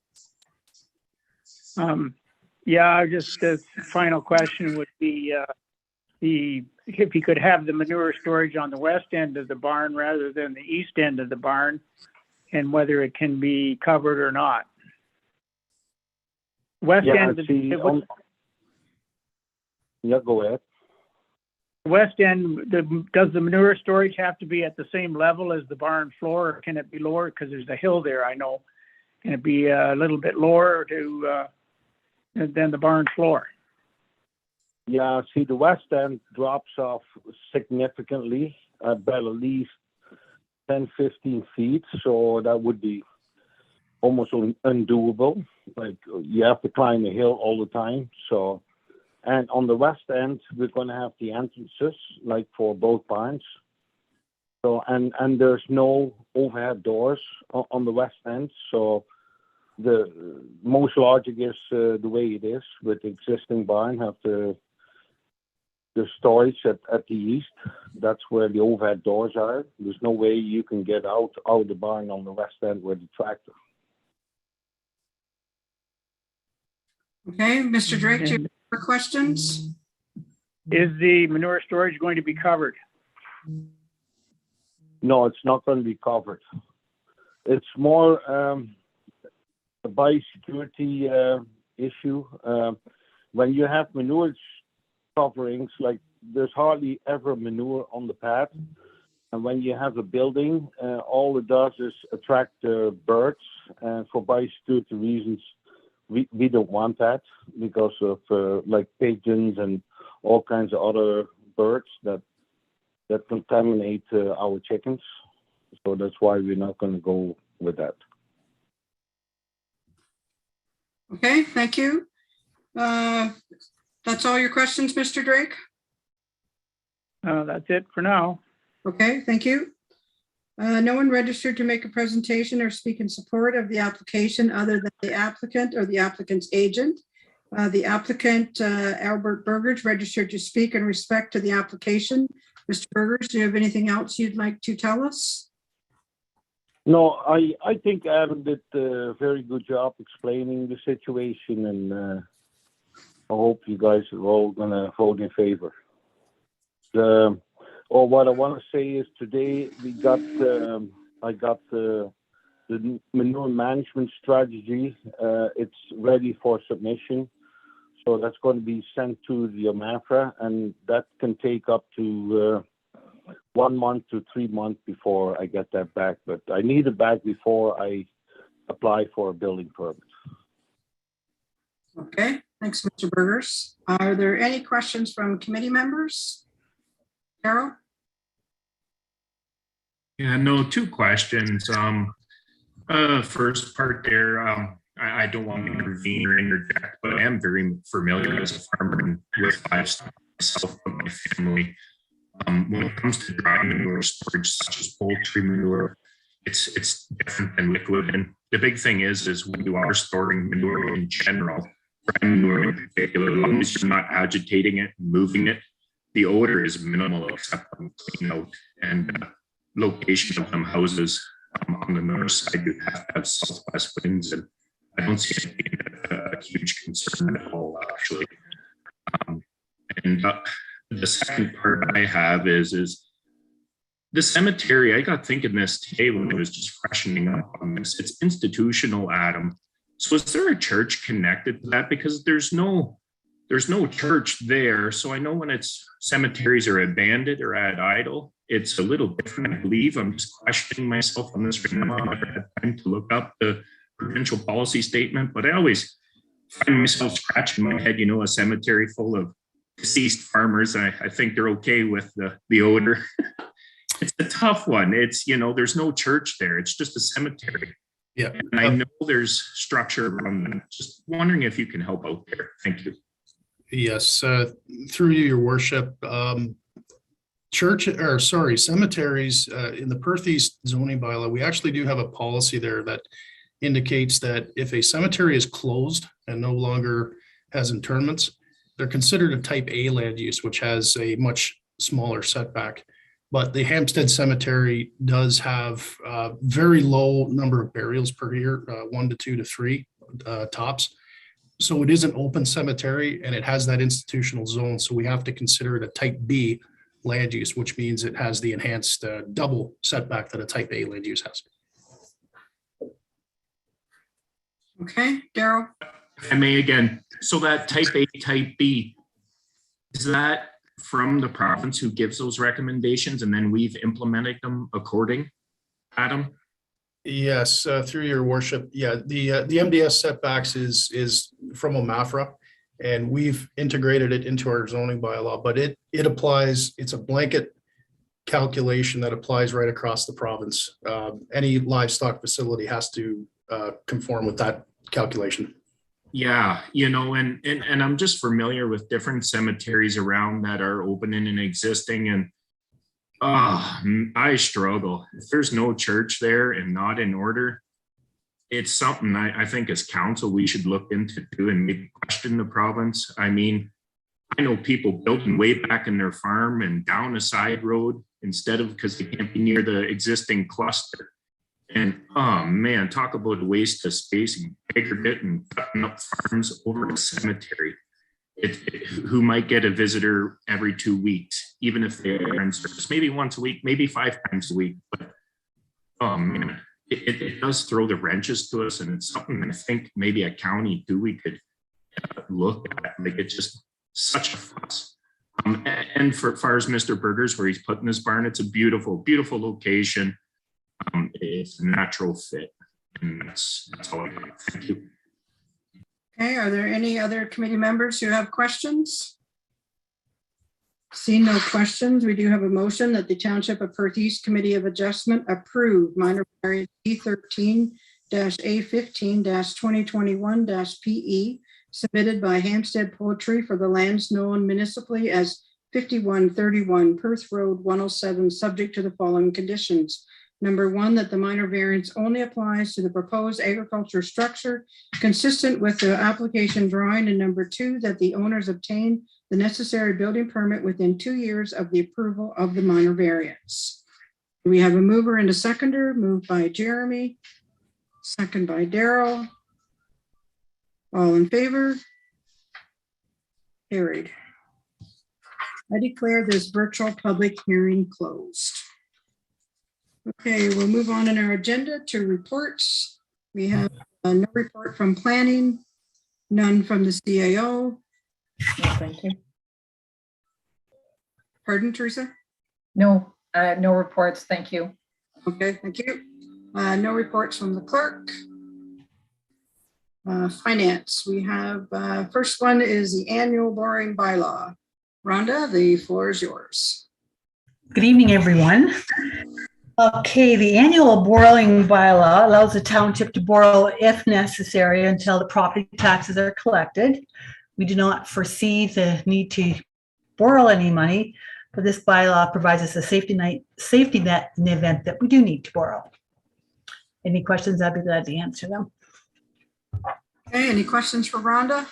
Yeah, just the final question would be if you could have the manure storage on the west end of the barn rather than the east end of the barn, and whether it can be covered or not. West end. Yeah, go ahead. West end, does the manure storage have to be at the same level as the barn floor, or can it be lower? Because there's a hill there, I know. Can it be a little bit lower than the barn floor? Yeah, see, the west end drops off significantly, by at least 10, 15 feet. So that would be almost undoable. Like, you have to climb a hill all the time. So, and on the west end, we're going to have the entrances, like for both barns. So, and there's no overhead doors on the west end. So the most logic is the way it is with the existing barn, have the storage at the east. That's where the overhead doors are. There's no way you can get out of the barn on the west end with the tractor. Okay, Mr. Drake, do you have more questions? Is the manure storage going to be covered? No, it's not going to be covered. It's more a biosecurity issue. When you have manure coverings, like, there's hardly ever manure on the path. And when you have a building, all it does is attract birds. And for biosecurity reasons, we don't want that because of like pigeons and all kinds of other birds that contaminate our chickens. So that's why we're not going to go with that. Okay, thank you. That's all your questions, Mr. Drake? That's it for now. Okay, thank you. No one registered to make a presentation or speak in support of the application other than the applicant or the applicant's agent. The applicant, Albert Burgers, registered to speak in respect to the application. Mr. Burgers, do you have anything else you'd like to tell us? No, I think Adam did a very good job explaining the situation, and I hope you guys are all gonna vote in favor. What I want to say is today I got the manure management strategy. It's ready for submission, so that's going to be sent to the OMAFRA, and that can take up to 1 month to 3 months before I get that back. But I need it back before I apply for a building permit. Okay, thanks, Mr. Burgers. Are there any questions from committee members? Carol? Yeah, no, 2 questions. First part there, I don't want to intervene or interject, but I am very familiar as a farmer and with livestock myself and my family. When it comes to dry manure storage, such as poultry manure, it's different than liquid. And the big thing is when you are storing manure in general, dry manure in particular, as long as you're not agitating it, moving it, the odor is minimal except on clean out and location of them houses. On the north side, you have to have southwest winds, and I don't see it being a huge concern at all, actually. The second part I have is the cemetery. I got thinking this today when I was just freshening up on this. It's institutional, Adam. So is there a church connected to that? Because there's no church there. So I know when it's cemeteries are abandoned or at idle, it's a little different, I believe. I'm just questioning myself on this right now. I never had time to look up the provincial policy statement, but I always find myself scratching my head, a cemetery full of deceased farmers. I think they're okay with the odor. It's a tough one. It's, there's no church there. It's just a cemetery. Yeah. And I know there's structure around that. Just wondering if you can help out there. Thank you. Yes, through you, your worship. Cemeteries in the Perth East zoning bylaw, we actually do have a policy there that indicates that if a cemetery is closed and no longer has interments, they're considered a type A land use, which has a much smaller setback. But the Hampstead Cemetery does have a very low number of burials per year, 1 to 2 to 3 tops. So it is an open cemetery and it has that institutional zone. So we have to consider it a type B land use, which means it has the enhanced double setback that a type A land use has. Okay, Daryl? If I may again, so that type A, type B, is that from the province who gives those recommendations and then we've implemented them according, Adam? Yes, through your worship. Yeah, the MDS setbacks is from OMAFRA, and we've integrated it into our zoning bylaw, but it applies, it's a blanket calculation that applies right across the province. Any livestock facility has to conform with that calculation. Yeah, and I'm just familiar with different cemeteries around that are open and existing, and I struggle. If there's no church there and not in order, it's something I think as council we should look into too and maybe question the province. I mean, I know people building way back in their farm and down a side road instead of because they can't be near the existing cluster. And oh man, talk about a waste of space and bigger it and cutting up farms over a cemetery. Who might get a visitor every 2 weeks, even if they are in service, maybe once a week, maybe 5 times a week. But oh man, it does throw the wrenches to us, and it's something I think maybe a county too we could look at. Like it's just such a fuss. And for far as Mr. Burgers, where he's putting his barn, it's a beautiful, beautiful location. It's a natural fit, and that's all I got. Thank you. Okay, are there any other committee members who have questions? Seeing no questions, we do have a motion that the Township of Perth East Committee of Adjustment approve minor variance E13-A15-2021-PE submitted by Hampstead Poultry for the lands known municipally as 5131 Perth Road 107, subject to the following conditions. Number 1, that the minor variance only applies to the proposed agriculture structure consistent with the application drawing. And number 2, that the owners obtain the necessary building permit within 2 years of the approval of the minor variance. We have a mover and a seconder, moved by Jeremy, second by Daryl. All in favor? Carried. I declare this virtual public hearing closed. Okay, we'll move on in our agenda to reports. We have no report from planning, none from the CAO. Thank you. Pardon, Teresa? No, no reports. Thank you. Okay, thank you. No reports from the clerk. Finance, we have, first one is the annual borrowing bylaw. Rhonda, the floor is yours. Good evening, everyone. Okay, the annual borrowing bylaw allows the township to borrow if necessary until the property taxes are collected. We do not foresee the need to borrow any money, but this bylaw provides us a safety net in the event that we do need to borrow. Any questions? I'd be glad to answer them. Okay, any questions for Rhonda?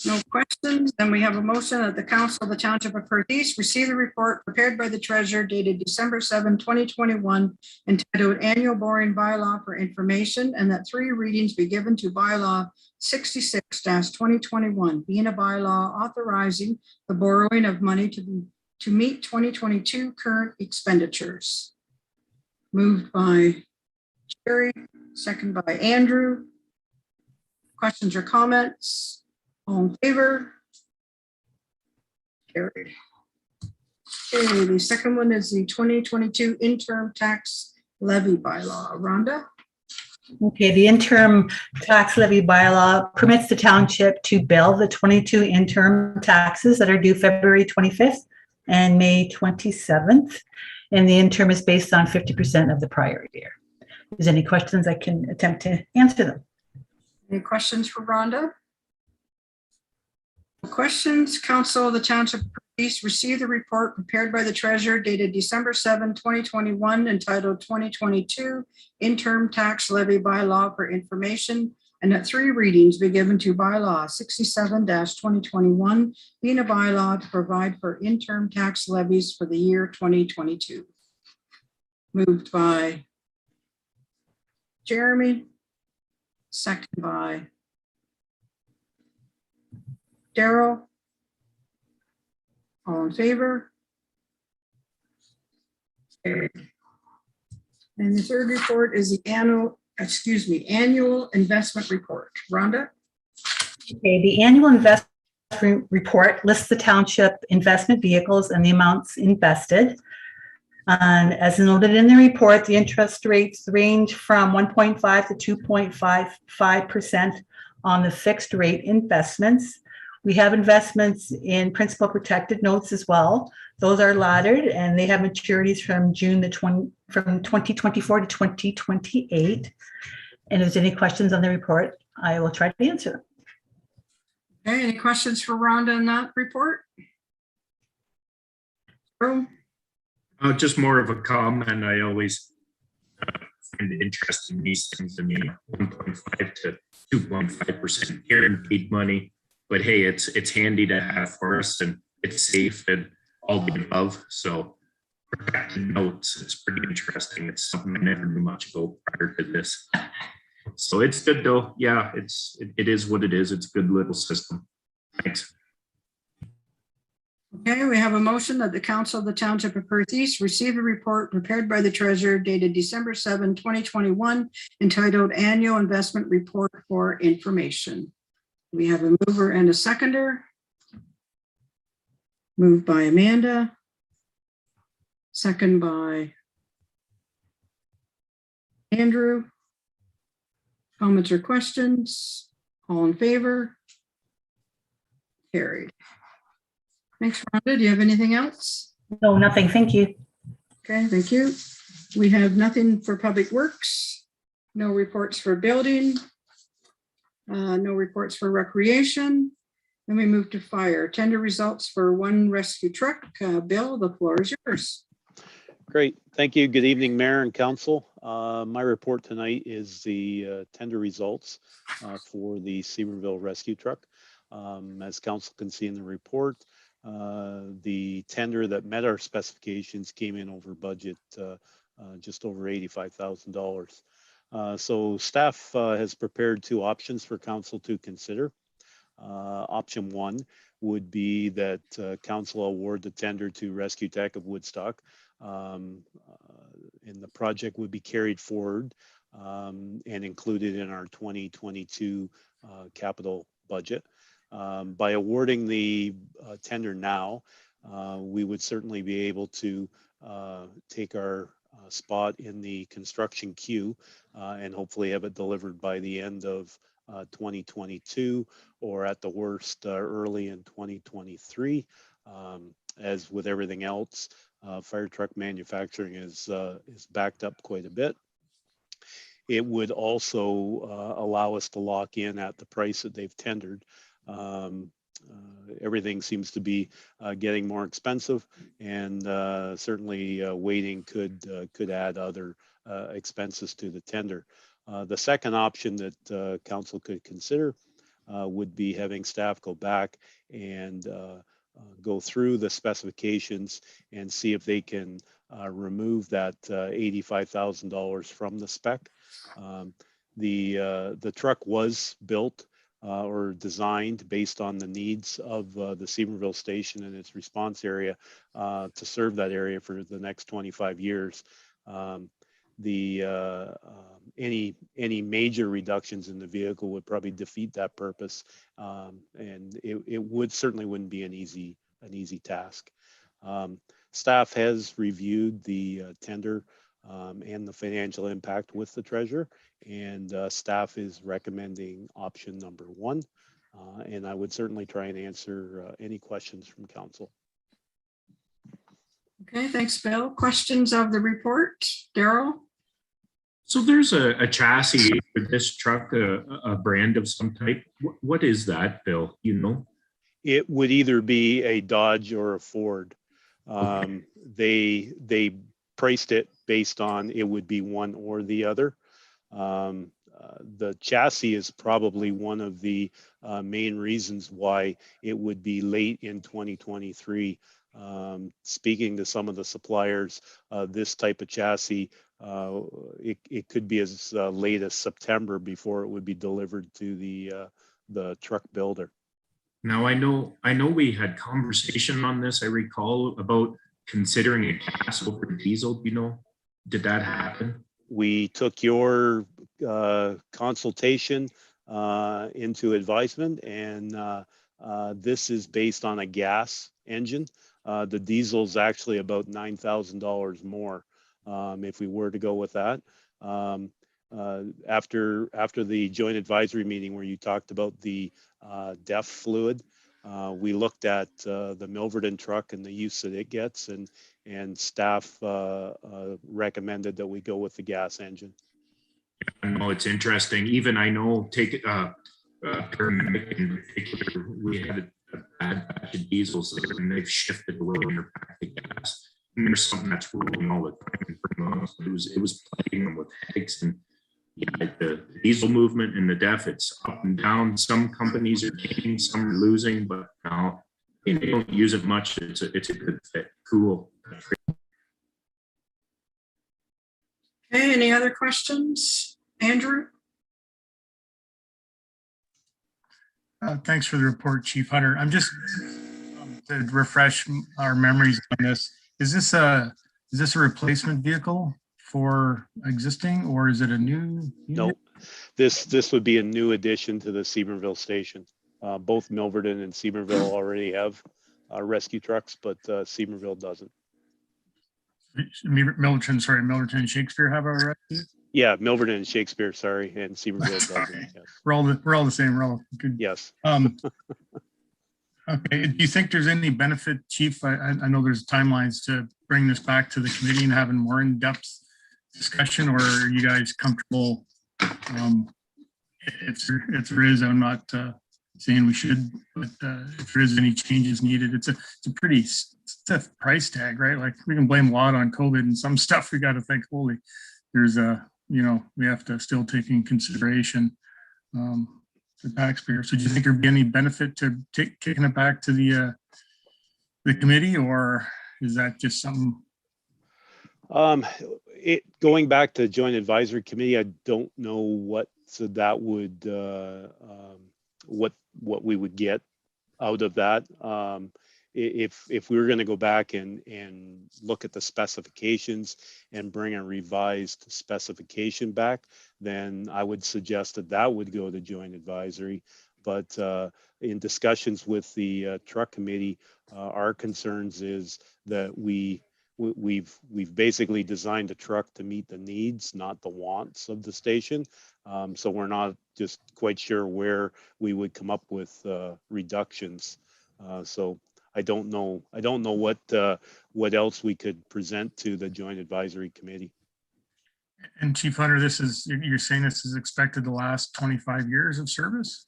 No questions. Then we have a motion that the council of the Township of Perth East receive the report prepared by the treasurer dated December 7, 2021, entitled Annual Borrowing Bylaw for Information, and that 3 readings be given to bylaw 66-2021, being a bylaw authorizing the borrowing of money to meet 2022 current expenditures. Moved by Jerry, second by Andrew. Questions or comments? All in favor? Carried. Okay, the second one is the 2022 interim tax levy bylaw. Rhonda? Okay, the interim tax levy bylaw permits the township to bill the 22 interim taxes that are due February 25th and May 27th. And the interim is based on 50% of the prior year. If there's any questions, I can attempt to answer them. Any questions for Rhonda? No questions. Council of the Township of East received the report prepared by the treasurer dated December 7, 2021, entitled 2022 Interim Tax Levy Bylaw for Information, and that 3 readings be given to bylaw 67-2021, being a bylaw to provide for interim tax levies for the year 2022. Moved by Jeremy, second by Daryl. All in favor? Okay. And the third report is the annual investment report. Rhonda? Okay, the annual investment report lists the township investment vehicles and the amounts invested. And as noted in the report, the interest rates range from 1.5 to 2.55% on the fixed rate investments. We have investments in principal protected notes as well. Those are laddered and they have maturities from from 2024 to 2028. And if there's any questions on the report, I will try to answer them. Okay, any questions for Rhonda on that report? Earl? Just more of a comment. I always find it interesting these things. I mean, 1.5 to 2.5% guaranteed money. But hey, it's handy to have for us, and it's safe and all the above. So protected notes, it's pretty interesting. It's something I never knew much about prior to this. So it's good though. Yeah, it is what it is. It's a good little system. Thanks. Okay, we have a motion that the council of the Township of Perth East receive a report prepared by the treasurer dated December 7, 2021, entitled Annual Investment Report for Information. We have a mover and a seconder. Moved by Amanda. Second by Andrew. Comments or questions? All in favor? Carried. Thanks, Rhonda. Do you have anything else? No, nothing. Thank you. Okay, thank you. We have nothing for Public Works. No reports for building. No reports for recreation. Then we move to fire. Tender results for 1 rescue truck. Bill, the floor is yours. Great. Thank you. Good evening, Mayor and Council. My report tonight is the tender results for the Seberville rescue truck. As Council can see in the report, The tender that met our specifications came in over budget, just over $85,000. So staff has prepared two options for council to consider. Option one would be that council award the tender to Rescue Tech of Woodstock, and the project would be carried forward and included in our 2022 capital budget. By awarding the tender now, we would certainly be able to take our spot in the construction queue and hopefully have it delivered by the end of 2022, or at the worst early in 2023. As with everything else, fire truck manufacturing is backed up quite a bit. It would also allow us to lock in at the price that they've tendered. Everything seems to be getting more expensive, and certainly waiting could add other expenses to the tender. The second option that council could consider would be having staff go back and go through the specifications and see if they can remove that $85,000 from the spec. The truck was built or designed based on the needs of the Seberville station and its response area to serve that area for the next 25 years. Any major reductions in the vehicle would probably defeat that purpose, and it certainly wouldn't be an easy task. Staff has reviewed the tender and the financial impact with the treasurer, and staff is recommending option number one. And I would certainly try and answer any questions from council. Okay, thanks, Bill. Questions of the report? Daryl? So there's a chassis for this truck, a brand of some type. What is that, Bill? You know? It would either be a Dodge or a Ford. Okay. They priced it based on it would be one or the other. The chassis is probably one of the main reasons why it would be late in 2023. Speaking to some of the suppliers, this type of chassis, it could be as late as September before it would be delivered to the truck builder. Now I know we had conversation on this. I recall about considering a gas over diesel. You know, did that happen? We took your consultation into advisement, and this is based on a gas engine. The diesel is actually about $9,000 more if we were to go with that. After the joint advisory meeting where you talked about the DEF fluid, we looked at the Milverton truck and the use that it gets, and staff recommended that we go with the gas engine. I know it's interesting. Even I know paramedic in particular, we had a bad batch of diesels and they've shifted away and they're back to gas. And there's something that's rolling all the time. It was plaguing them with headaches, and the diesel movement and the DEF, it's up and down. Some companies are gaining, some are losing, but now they don't use it much. It's a good fit. Cool. Okay, any other questions? Andrew? Thanks for the report, Chief Hunter. I'm just to refresh our memories on this. Is this a replacement vehicle for existing, or is it a new unit? No, this would be a new addition to the Seberville station. Both Milverton and Seberville already have rescue trucks, but Seberville doesn't. Milverton and Shakespeare have a rescue? Yeah, Milverton and Shakespeare, sorry, and Seberville doesn't. Yes. We're all the same. We're all good. Yes. Okay. Do you think there's any benefit, Chief? I know there's timelines to bring this back to the committee and having more in-depth discussion, or are you guys comfortable? If there is, I'm not saying we should, but if there is any changes needed, it's a pretty stiff price tag, right? Like, we can blame a lot on COVID and some stuff. We got to think, holy, there's we have to still take in consideration the taxpayer. So do you think there'd be any benefit to kicking it back to the the committee, or is that just something? Going back to joint advisory committee, I don't know what, so that would, what we would get out of that. If we were going to go back and look at the specifications and bring a revised specification back, then I would suggest that that would go to joint advisory. But in discussions with the truck committee, our concerns is that we've basically designed a truck to meet the needs, not the wants of the station. So we're not just quite sure where we would come up with reductions. So I don't know what else we could present to the joint advisory committee. And Chief Hunter, you're saying this is expected to last 25 years of service?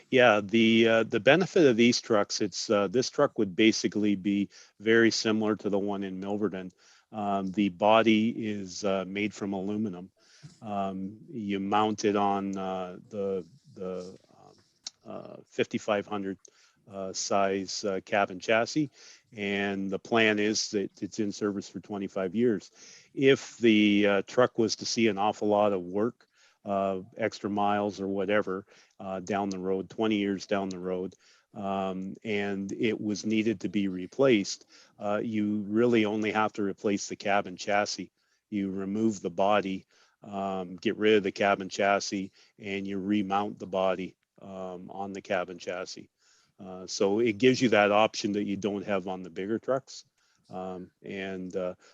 Yeah, the benefit of these trucks, this truck would basically be very similar to the one in Milverton. The body is made from aluminum. You mount it on the 5500 size cab and chassis, and the plan is that it's in service for 25 years. If the truck was to see an awful lot of work, extra miles or whatever down the road, 20 years down the road, and it was needed to be replaced, you really only have to replace the cab and chassis. You remove the body, get rid of the cab and chassis, and you remount the body on the cab and chassis. So it gives you that option that you don't have on the bigger trucks. But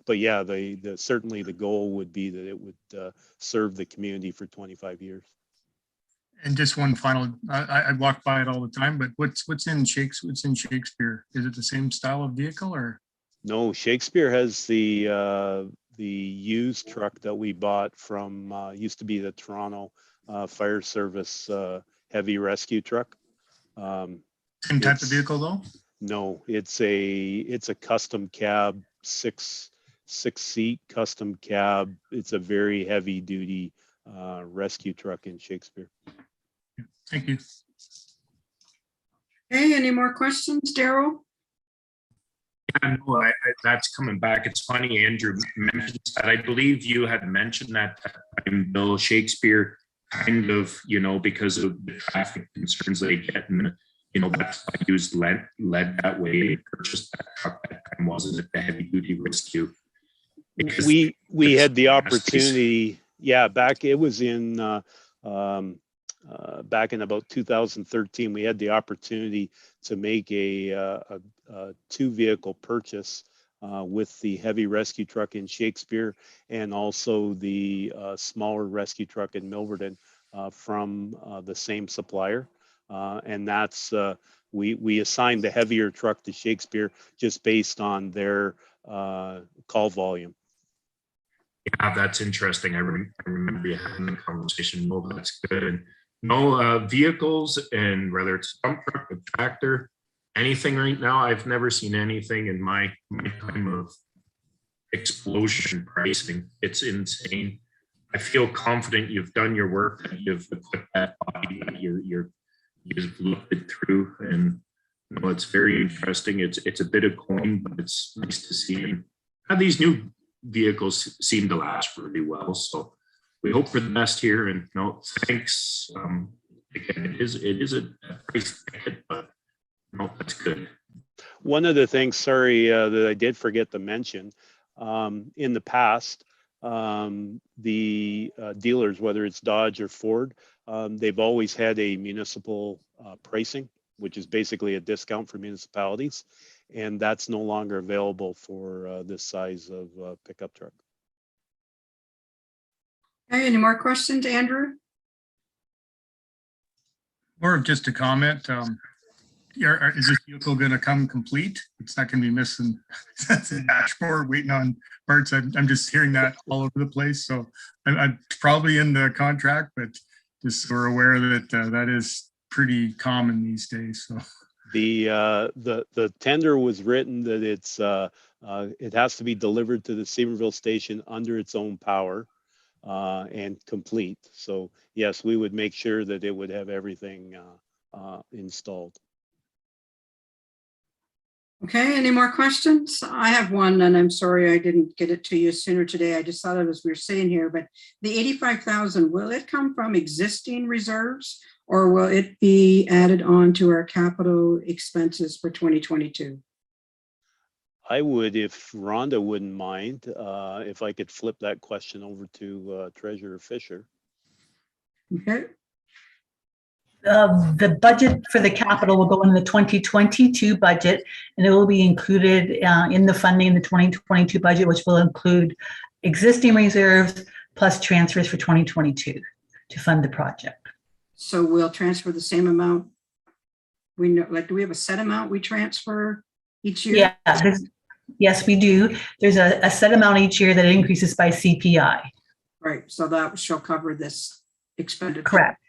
yeah, certainly the goal would be that it would serve the community for 25 years. And just one final, I walk by it all the time, but what's in Shakespeare? Is it the same style of vehicle, or? No, Shakespeare has the used truck that we bought from used to be the Toronto Fire Service heavy rescue truck. Same type of vehicle though? No, it's a custom cab, six seat custom cab. It's a very heavy duty rescue truck in Shakespeare. Thank you. Okay, any more questions, Daryl? Yeah, no, that's coming back. It's funny, Andrew mentioned that. I believe you had mentioned that time, Bill. Shakespeare kind of, because of the traffic concerns they get, and that's why he was led that way to purchase that truck that time, wasn't it? The heavy duty rescue. Because we had the opportunity. Yeah, back in about 2013, we had the opportunity to make a 2-vehicle purchase with the heavy rescue truck in Shakespeare and also the smaller rescue truck in Milverton from the same supplier. And that's we assigned the heavier truck to Shakespeare just based on their call volume. Yeah, that's interesting. I remember you having the conversation. Well, that's good. And no vehicles, and whether it's a dump truck, a tractor, anything right now, I've never seen anything in my time of explosion pricing. It's insane. I feel confident you've done your work, that you've equipped that body, that you've looked it through, and it's very interesting. It's a bit of coin, but it's nice to see. And how these new vehicles seem to last really well. So we hope for the best here, and thanks. Again, it is a price ticket, but that's good. One of the things, sorry, that I did forget to mention, in the past, the dealers, whether it's Dodge or Ford, they've always had a municipal pricing, which is basically a discount for municipalities, and that's no longer available for this size of pickup truck. Okay, any more questions, Andrew? More of just a comment. Is this vehicle going to come complete? It's not going to be missing that's a dashboard waiting on parts. I'm just hearing that all over the place. So I'm probably in the contract, but just so we're aware that that is pretty common these days. So the tender was written that it has to be delivered to the Seberville station under its own power and complete. So yes, we would make sure that it would have everything installed. Okay, any more questions? I have one, and I'm sorry I didn't get it to you sooner today. I just thought of it as we were sitting here, but the 85,000, will it come from existing reserves or will it be added on to our capital expenses for 2022? I would, if Rhonda wouldn't mind, if I could flip that question over to Treasurer Fisher. Okay, The budget for the capital will go in the 2022 budget, and it will be included in the funding in the 2022 budget, which will include existing reserves plus transfers for 2022 to fund the project. so we'll transfer the same amount. We know, like, do we have a set amount we transfer each year? Yeah, yes, we do. There's a set amount each year that increases by CPI. Right, so that shall cover this expenditure. Correct.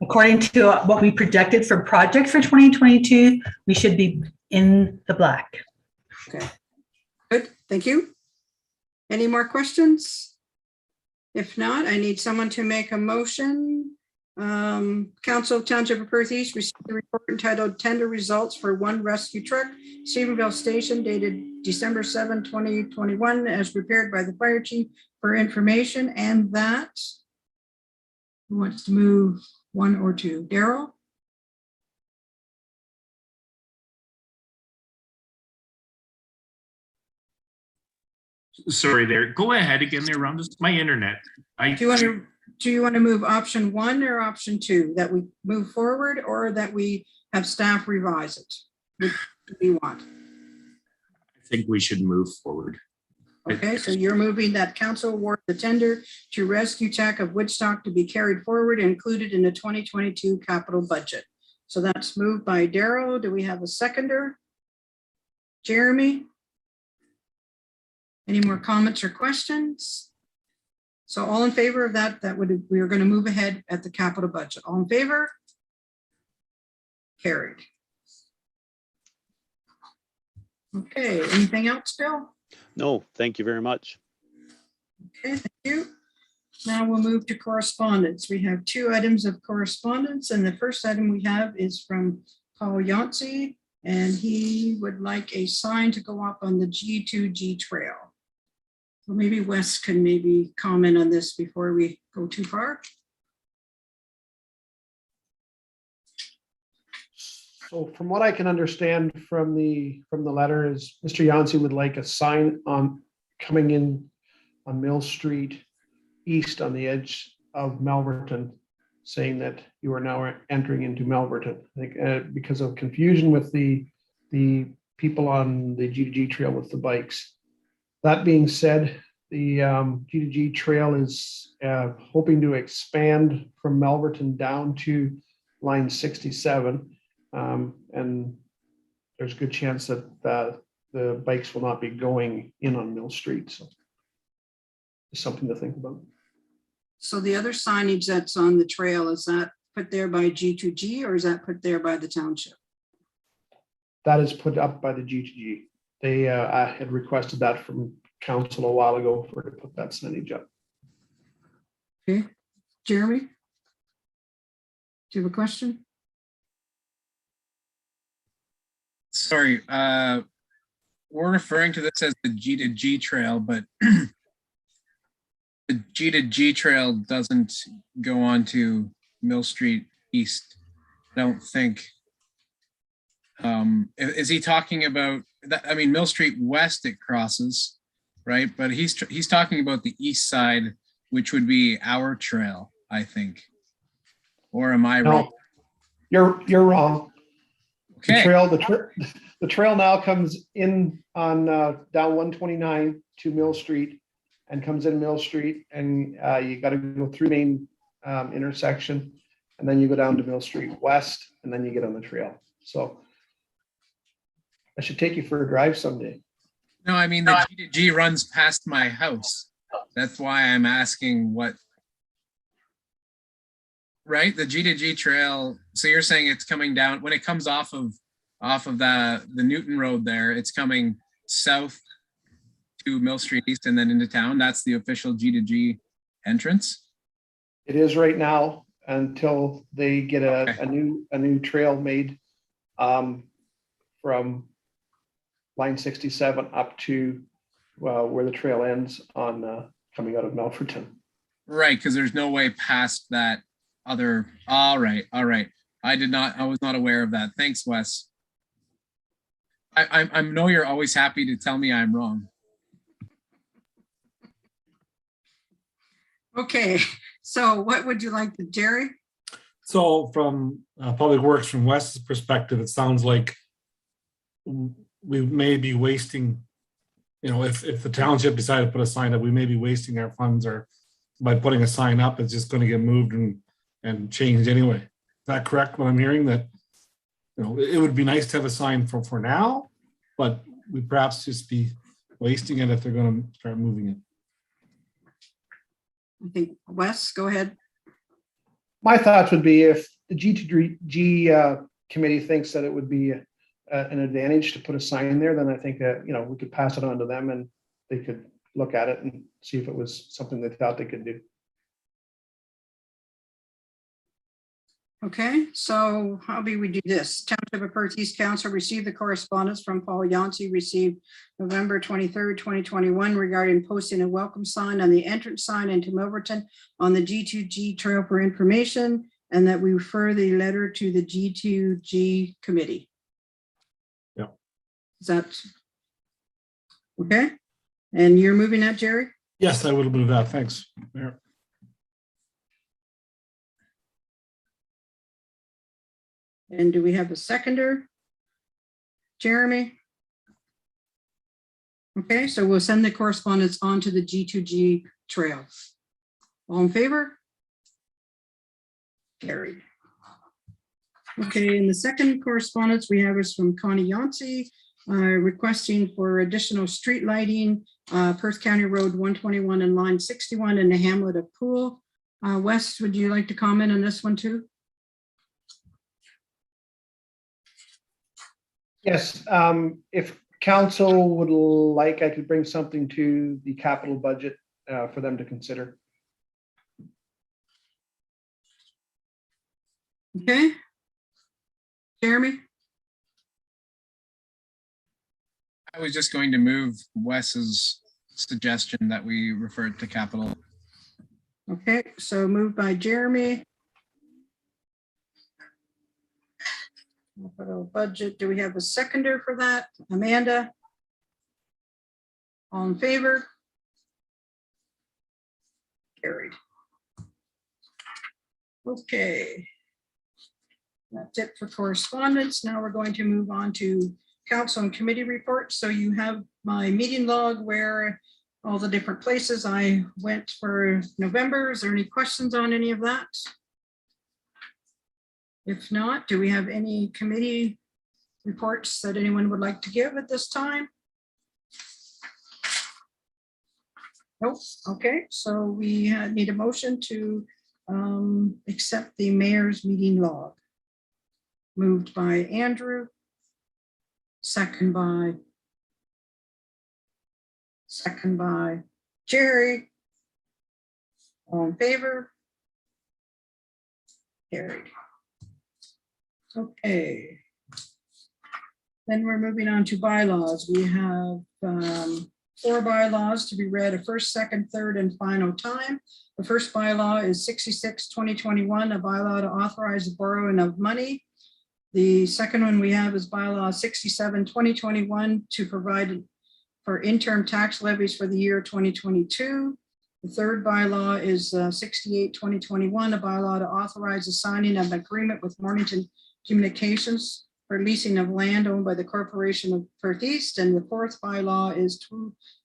According to what we projected for project for 2022, we should be in the black. Okay, good, thank you. Any more questions? If not, I need someone to make a motion. Council of Township of Perth East received a report entitled Tender Results for One Rescue Truck, Seberville Station, dated December 7, 2021, as prepared by the fire chief for information, and that, who wants to move one or two? Daryl? Sorry there. Go ahead again there, Ron. This is my internet. Do you want to move option 1 or option 2, that we move forward or that we have staff revise it? What do you want? I think we should move forward. Okay, so you're moving that council award the tender to rescue tech of Woodstock to be carried forward and included in the 2022 capital budget. So that's moved by Daryl. Do we have a seconder? Jeremy? Any more comments or questions? So all in favor of that, we are going to move ahead at the capital budget. All in favor? Carried. Okay, anything else, Bill? No, thank you very much. Okay, thank you. Now we'll move to correspondence. We have 2 items of correspondence, and the first item we have is from Paul Yancey, and he would like a sign to go up on the G2G trail. So maybe Wes can maybe comment on this before we go too far. So from what I can understand from the letter is Mr. Yancey would like a sign on coming in on Mill Street East on the edge of Melverton, saying that you are now entering into Melverton. I think because of confusion with the people on the G2G trail with the bikes. That being said, the G2G trail is hoping to expand from Melverton down to line 67. And there's a good chance that the bikes will not be going in on Mill Street. So it's something to think about. So the other signage that's on the trail, is that put there by G2G or is that put there by the township? That is put up by the G2G. They I had requested that from council a while ago for to put that signage up. Okay, Jeremy? Do you have a question? Sorry, we're referring to this as the G2G trail, but the G2G trail doesn't go on to Mill Street East, I don't think. Is he talking about that? I mean, Mill Street West it crosses, right? But he's talking about the east side, which would be our trail, I think. Or am I wrong? No, you're wrong. Okay. The trail now comes in on down 129 to Mill Street and comes in Mill Street, and you got to go through main intersection, and then you go down to Mill Street West, and then you get on the trail. So I should take you for a drive someday. No, I mean, the G2G runs past my house. That's why I'm asking what. Right, the G2G trail. So you're saying it's coming down when it comes off of the Newton Road there. It's coming south to Mill Street East and then into town. That's the official G2G entrance. It is right now until they get a new trail made from line 67 up to where the trail ends on coming out of Melfordton. Right, because there's no way past that other, all right. I was not aware of that. Thanks, Wes. I know you're always happy to tell me I'm wrong. Okay, so what would you like, Jerry? So from Public Works, from Wes's perspective, it sounds like we may be wasting, if the township decided to put a sign up, we may be wasting our funds, or by putting a sign up, it's just going to get moved and changed anyway. Is that correct, what I'm hearing? That, it would be nice to have a sign for now, but we perhaps just be wasting it if they're going to start moving it. I think Wes, go ahead. My thoughts would be if the G2G committee thinks that it would be an advantage to put a sign there, then I think that, we could pass it on to them and they could look at it and see if it was something they thought they could do. Okay, so how do we do this? Township of Perth East Council received the correspondence from Paul Yancey, received November 23rd, 2021 regarding posting a welcome sign on the entrance sign into Milverton on the G2G trail for information, and that we refer the letter to the G2G committee. Yeah. Is that okay? And you're moving that, Jerry? Yes, I would move that. Thanks, Mayor. And do we have a seconder? Jeremy? Okay, so we'll send the correspondence on to the G2G trail. All in favor? Carried. Okay, and the second correspondence we have is from Connie Yancey, requesting for additional street lighting, Perth County Road 121 and line 61 in the hamlet of Poole. Wes, would you like to comment on this one too? Yes, if council would like, I could bring something to the capital budget for them to consider. Okay. Jeremy? I was just going to move Wes's suggestion that we refer it to capital. Okay, so moved by Jeremy. Budget, do we have a seconder for that? Amanda? All in favor? Carried. Okay. That's it for correspondence. Now we're going to move on to council and committee reports. So you have my meeting log where all the different places I went for November. Is there any questions on any of that? If not, do we have any committee reports that anyone would like to give at this time? Nope. Okay, so we need a motion to accept the mayor's meeting log. Moved by Andrew. Second by Jerry. All in favor? Carried. Okay. Then we're moving on to bylaws. We have 4 bylaws to be read a first, second, third, and final time. The first bylaw is 66/2021, a bylaw to authorize the borrowing of money. The second one we have is bylaw 67/2021 to provide for interim tax levies for the year 2022. The third bylaw is 68/2021, a bylaw to authorize the signing of an agreement with Mornington Communications for leasing of land owned by the Corporation of Perth East. And the fourth bylaw is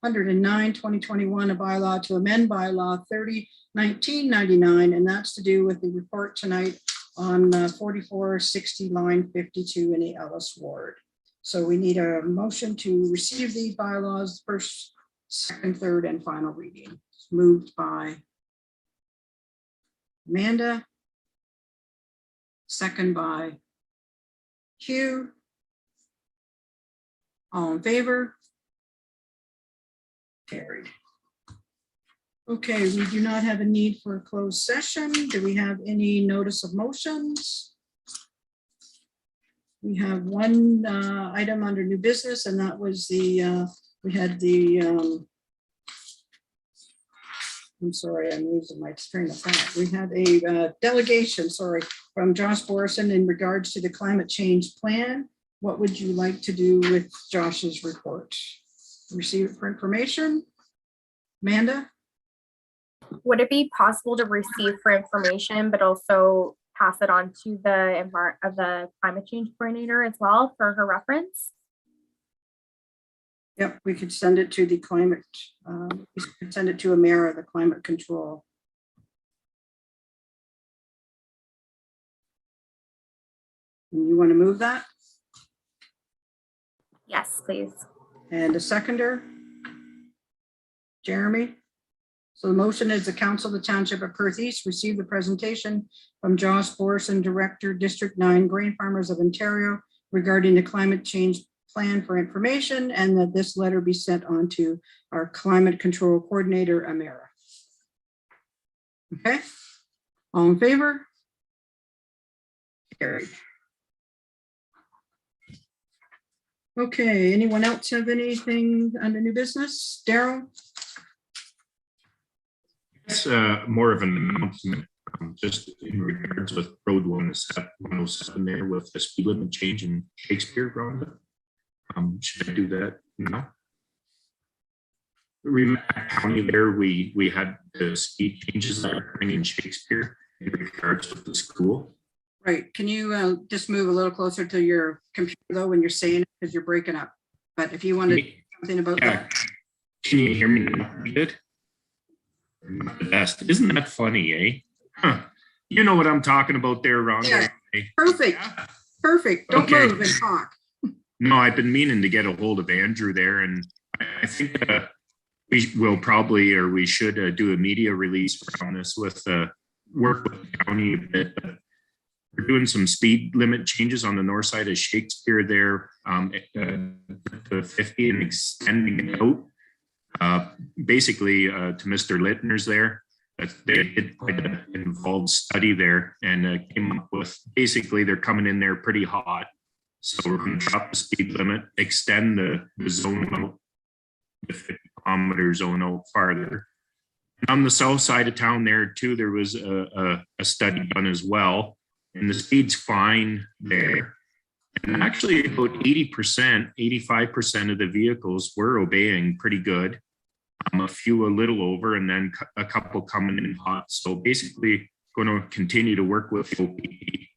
209/2021, a bylaw to amend bylaw 30/1999, and that's to do with the report tonight on 4460 line 52 in the Ellis Ward. So we need a motion to receive these bylaws first, second, third, and final reading. Moved by Amanda. Second by Hugh. All in favor? Carried. Okay, we do not have a need for a closed session. Do we have any notice of motions? We have one item under new business, and that was the, we had the, I'm sorry, I'm losing my train of thought. We had a delegation, sorry, from Josh Borison in regards to the climate change plan. What would you like to do with Josh's report? Receive it for information? Amanda? Would it be possible to receive for information, but also pass it on to the climate change coordinator as well for her reference? Yep, we could send it to the climate, we could send it to Amara, the climate control. And you want to move that? Yes, please. And a seconder? Jeremy? So the motion is the council of the Township of Perth East receive the presentation from Josh Borison, Director, District 9, Grain Farmers of Ontario, regarding the climate change plan for information, and that this letter be sent on to our climate control coordinator, Amara. Okay, all in favor? Carried. Okay, anyone else have anything under new business? Daryl? It's more of an announcement, just in regards with Road 107 there with the speed limit change in Shakespeare, Rhonda. Should I do that now? Remember county there, we had the speed changes that are occurring in Shakespeare in regards with the school. Right, can you just move a little closer to your computer though when you're saying it, because you're breaking up. But if you want to something about that. Can you hear me now? Good. The best. Isn't that funny, eh? Huh. You know what I'm talking about there, Rhonda. Yeah. Perfect. Yeah. Perfect. Don't move and talk. No, I've been meaning to get a hold of Andrew there, and I think we will probably, or we should do a media release on this with work with the county a bit. We're doing some speed limit changes on the north side of Shakespeare there, to 50 and extending it out. Basically to Mr. Littner's there. They did quite an involved study there and came up with, basically they're coming in there pretty hot. So we're going to drop the speed limit, extend the zone out, the 50 kilometer zone out farther. And on the south side of town there too, there was a study done as well. And the speed's fine there. And actually about 80%, 85% of the vehicles were obeying pretty good. A few a little over, and then a couple coming in hot. So basically going to continue to work with OPP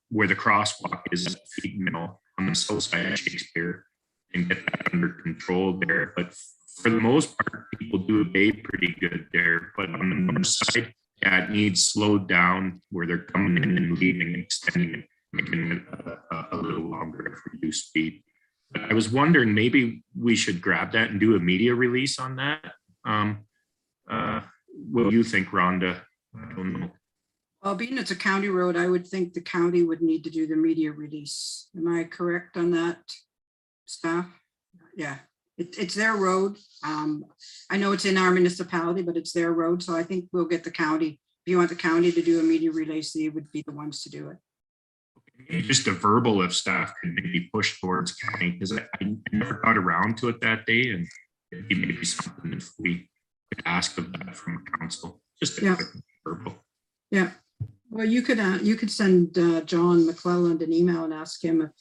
where the crosswalk is at Feed Mill on the south side of Shakespeare and get that under control there. But for the most part, people do obey pretty good there. But on the north side, yeah, it needs slowed down where they're coming in and leaving and extending it, making it a little longer for reduced speed. But I was wondering, maybe we should grab that and do a media release on that. What do you think, Rhonda? I don't know. Well, being it's a county road, I would think the county would need to do the media release. Am I correct on that, staff? Yeah, it's their road. I know it's in our municipality, but it's their road. So I think we'll get the county. If you want the county to do a media release, they would be the ones to do it. Just a verbal if staff could maybe push towards county, because I never got around to it that day, and it'd be maybe something if we could ask of that from council. Just a quick verbal. Yeah. Well, you could send John McClelland an email and ask him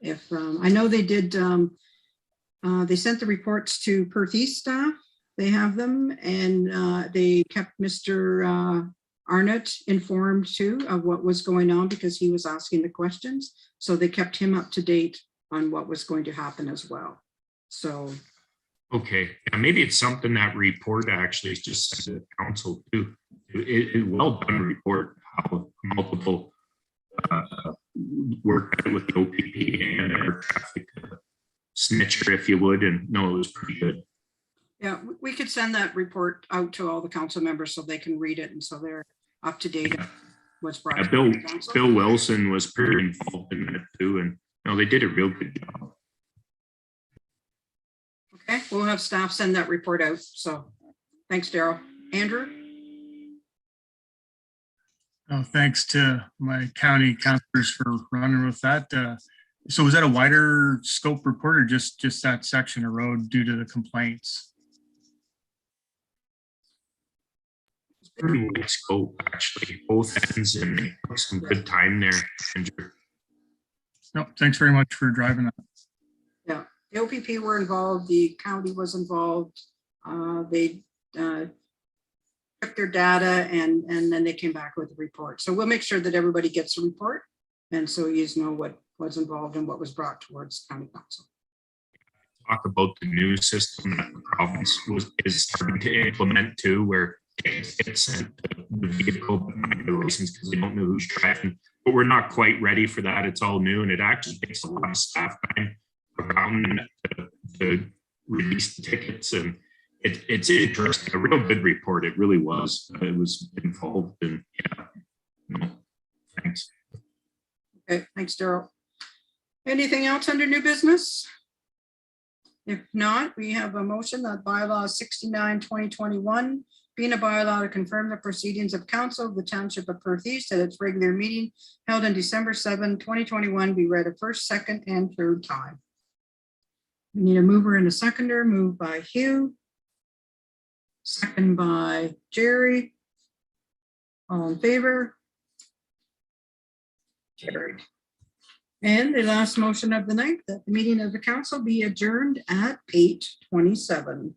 if I know they did. They sent the reports to Perth East staff. They have them, and they kept Mr. Arnott informed too of what was going on because he was asking the questions. So they kept him up to date on what was going to happen as well. So. Okay, yeah, maybe it's something that report actually is just to the council too. It well done report how multiple work with the OPP and air traffic snitcher, if you would, and no, it was pretty good. Yeah, we could send that report out to all the council members so they can read it and so they're up to date. What's brought up. Bill Wilson was pretty involved in that too, and no, they did a real good job. Okay, we'll have staff send that report out. So thanks, Daryl. Andrew? Thanks to my county councilors for running with that. So was that a wider scope report or just that section of road due to the complaints? Pretty wide scope, actually, both ends, and it took some good time there, Andrew. No, thanks very much for driving that. Yeah, the OPP were involved, the county was involved. They took their data and then they came back with a report. So we'll make sure that everybody gets a report. And so you know what was involved and what was brought towards county council. Talk about the new system that the province is starting to implement too, where it's sent the vehicle but not the license because they don't know who's driving. But we're not quite ready for that. It's all new and it actually takes a lot of staff time around to release the tickets, and it's interesting. A real good report. It really was. It was involved, and yeah, no, thanks. Okay, thanks, Daryl. Anything else under new business? If not, we have a motion that bylaw 69/2021 being a bylaw to confirm the proceedings of council of the Township of Perth East at its regular meeting held on December 7, 2021 be read a first, second, and third time. We need a mover and a seconder. Moved by Hugh. Second by Jerry. All in favor? Carried. And the last motion of the night, that the meeting of the council be adjourned at 8:27.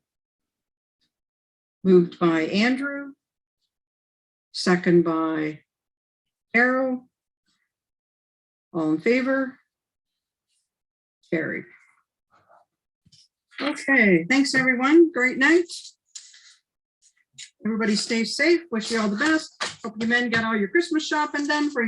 Moved by Andrew. Second by Carol. All in favor? Carried. Okay, thanks everyone. Great night. Everybody stay safe. Wish you all the best. Hope you men got all your Christmas shopping done for your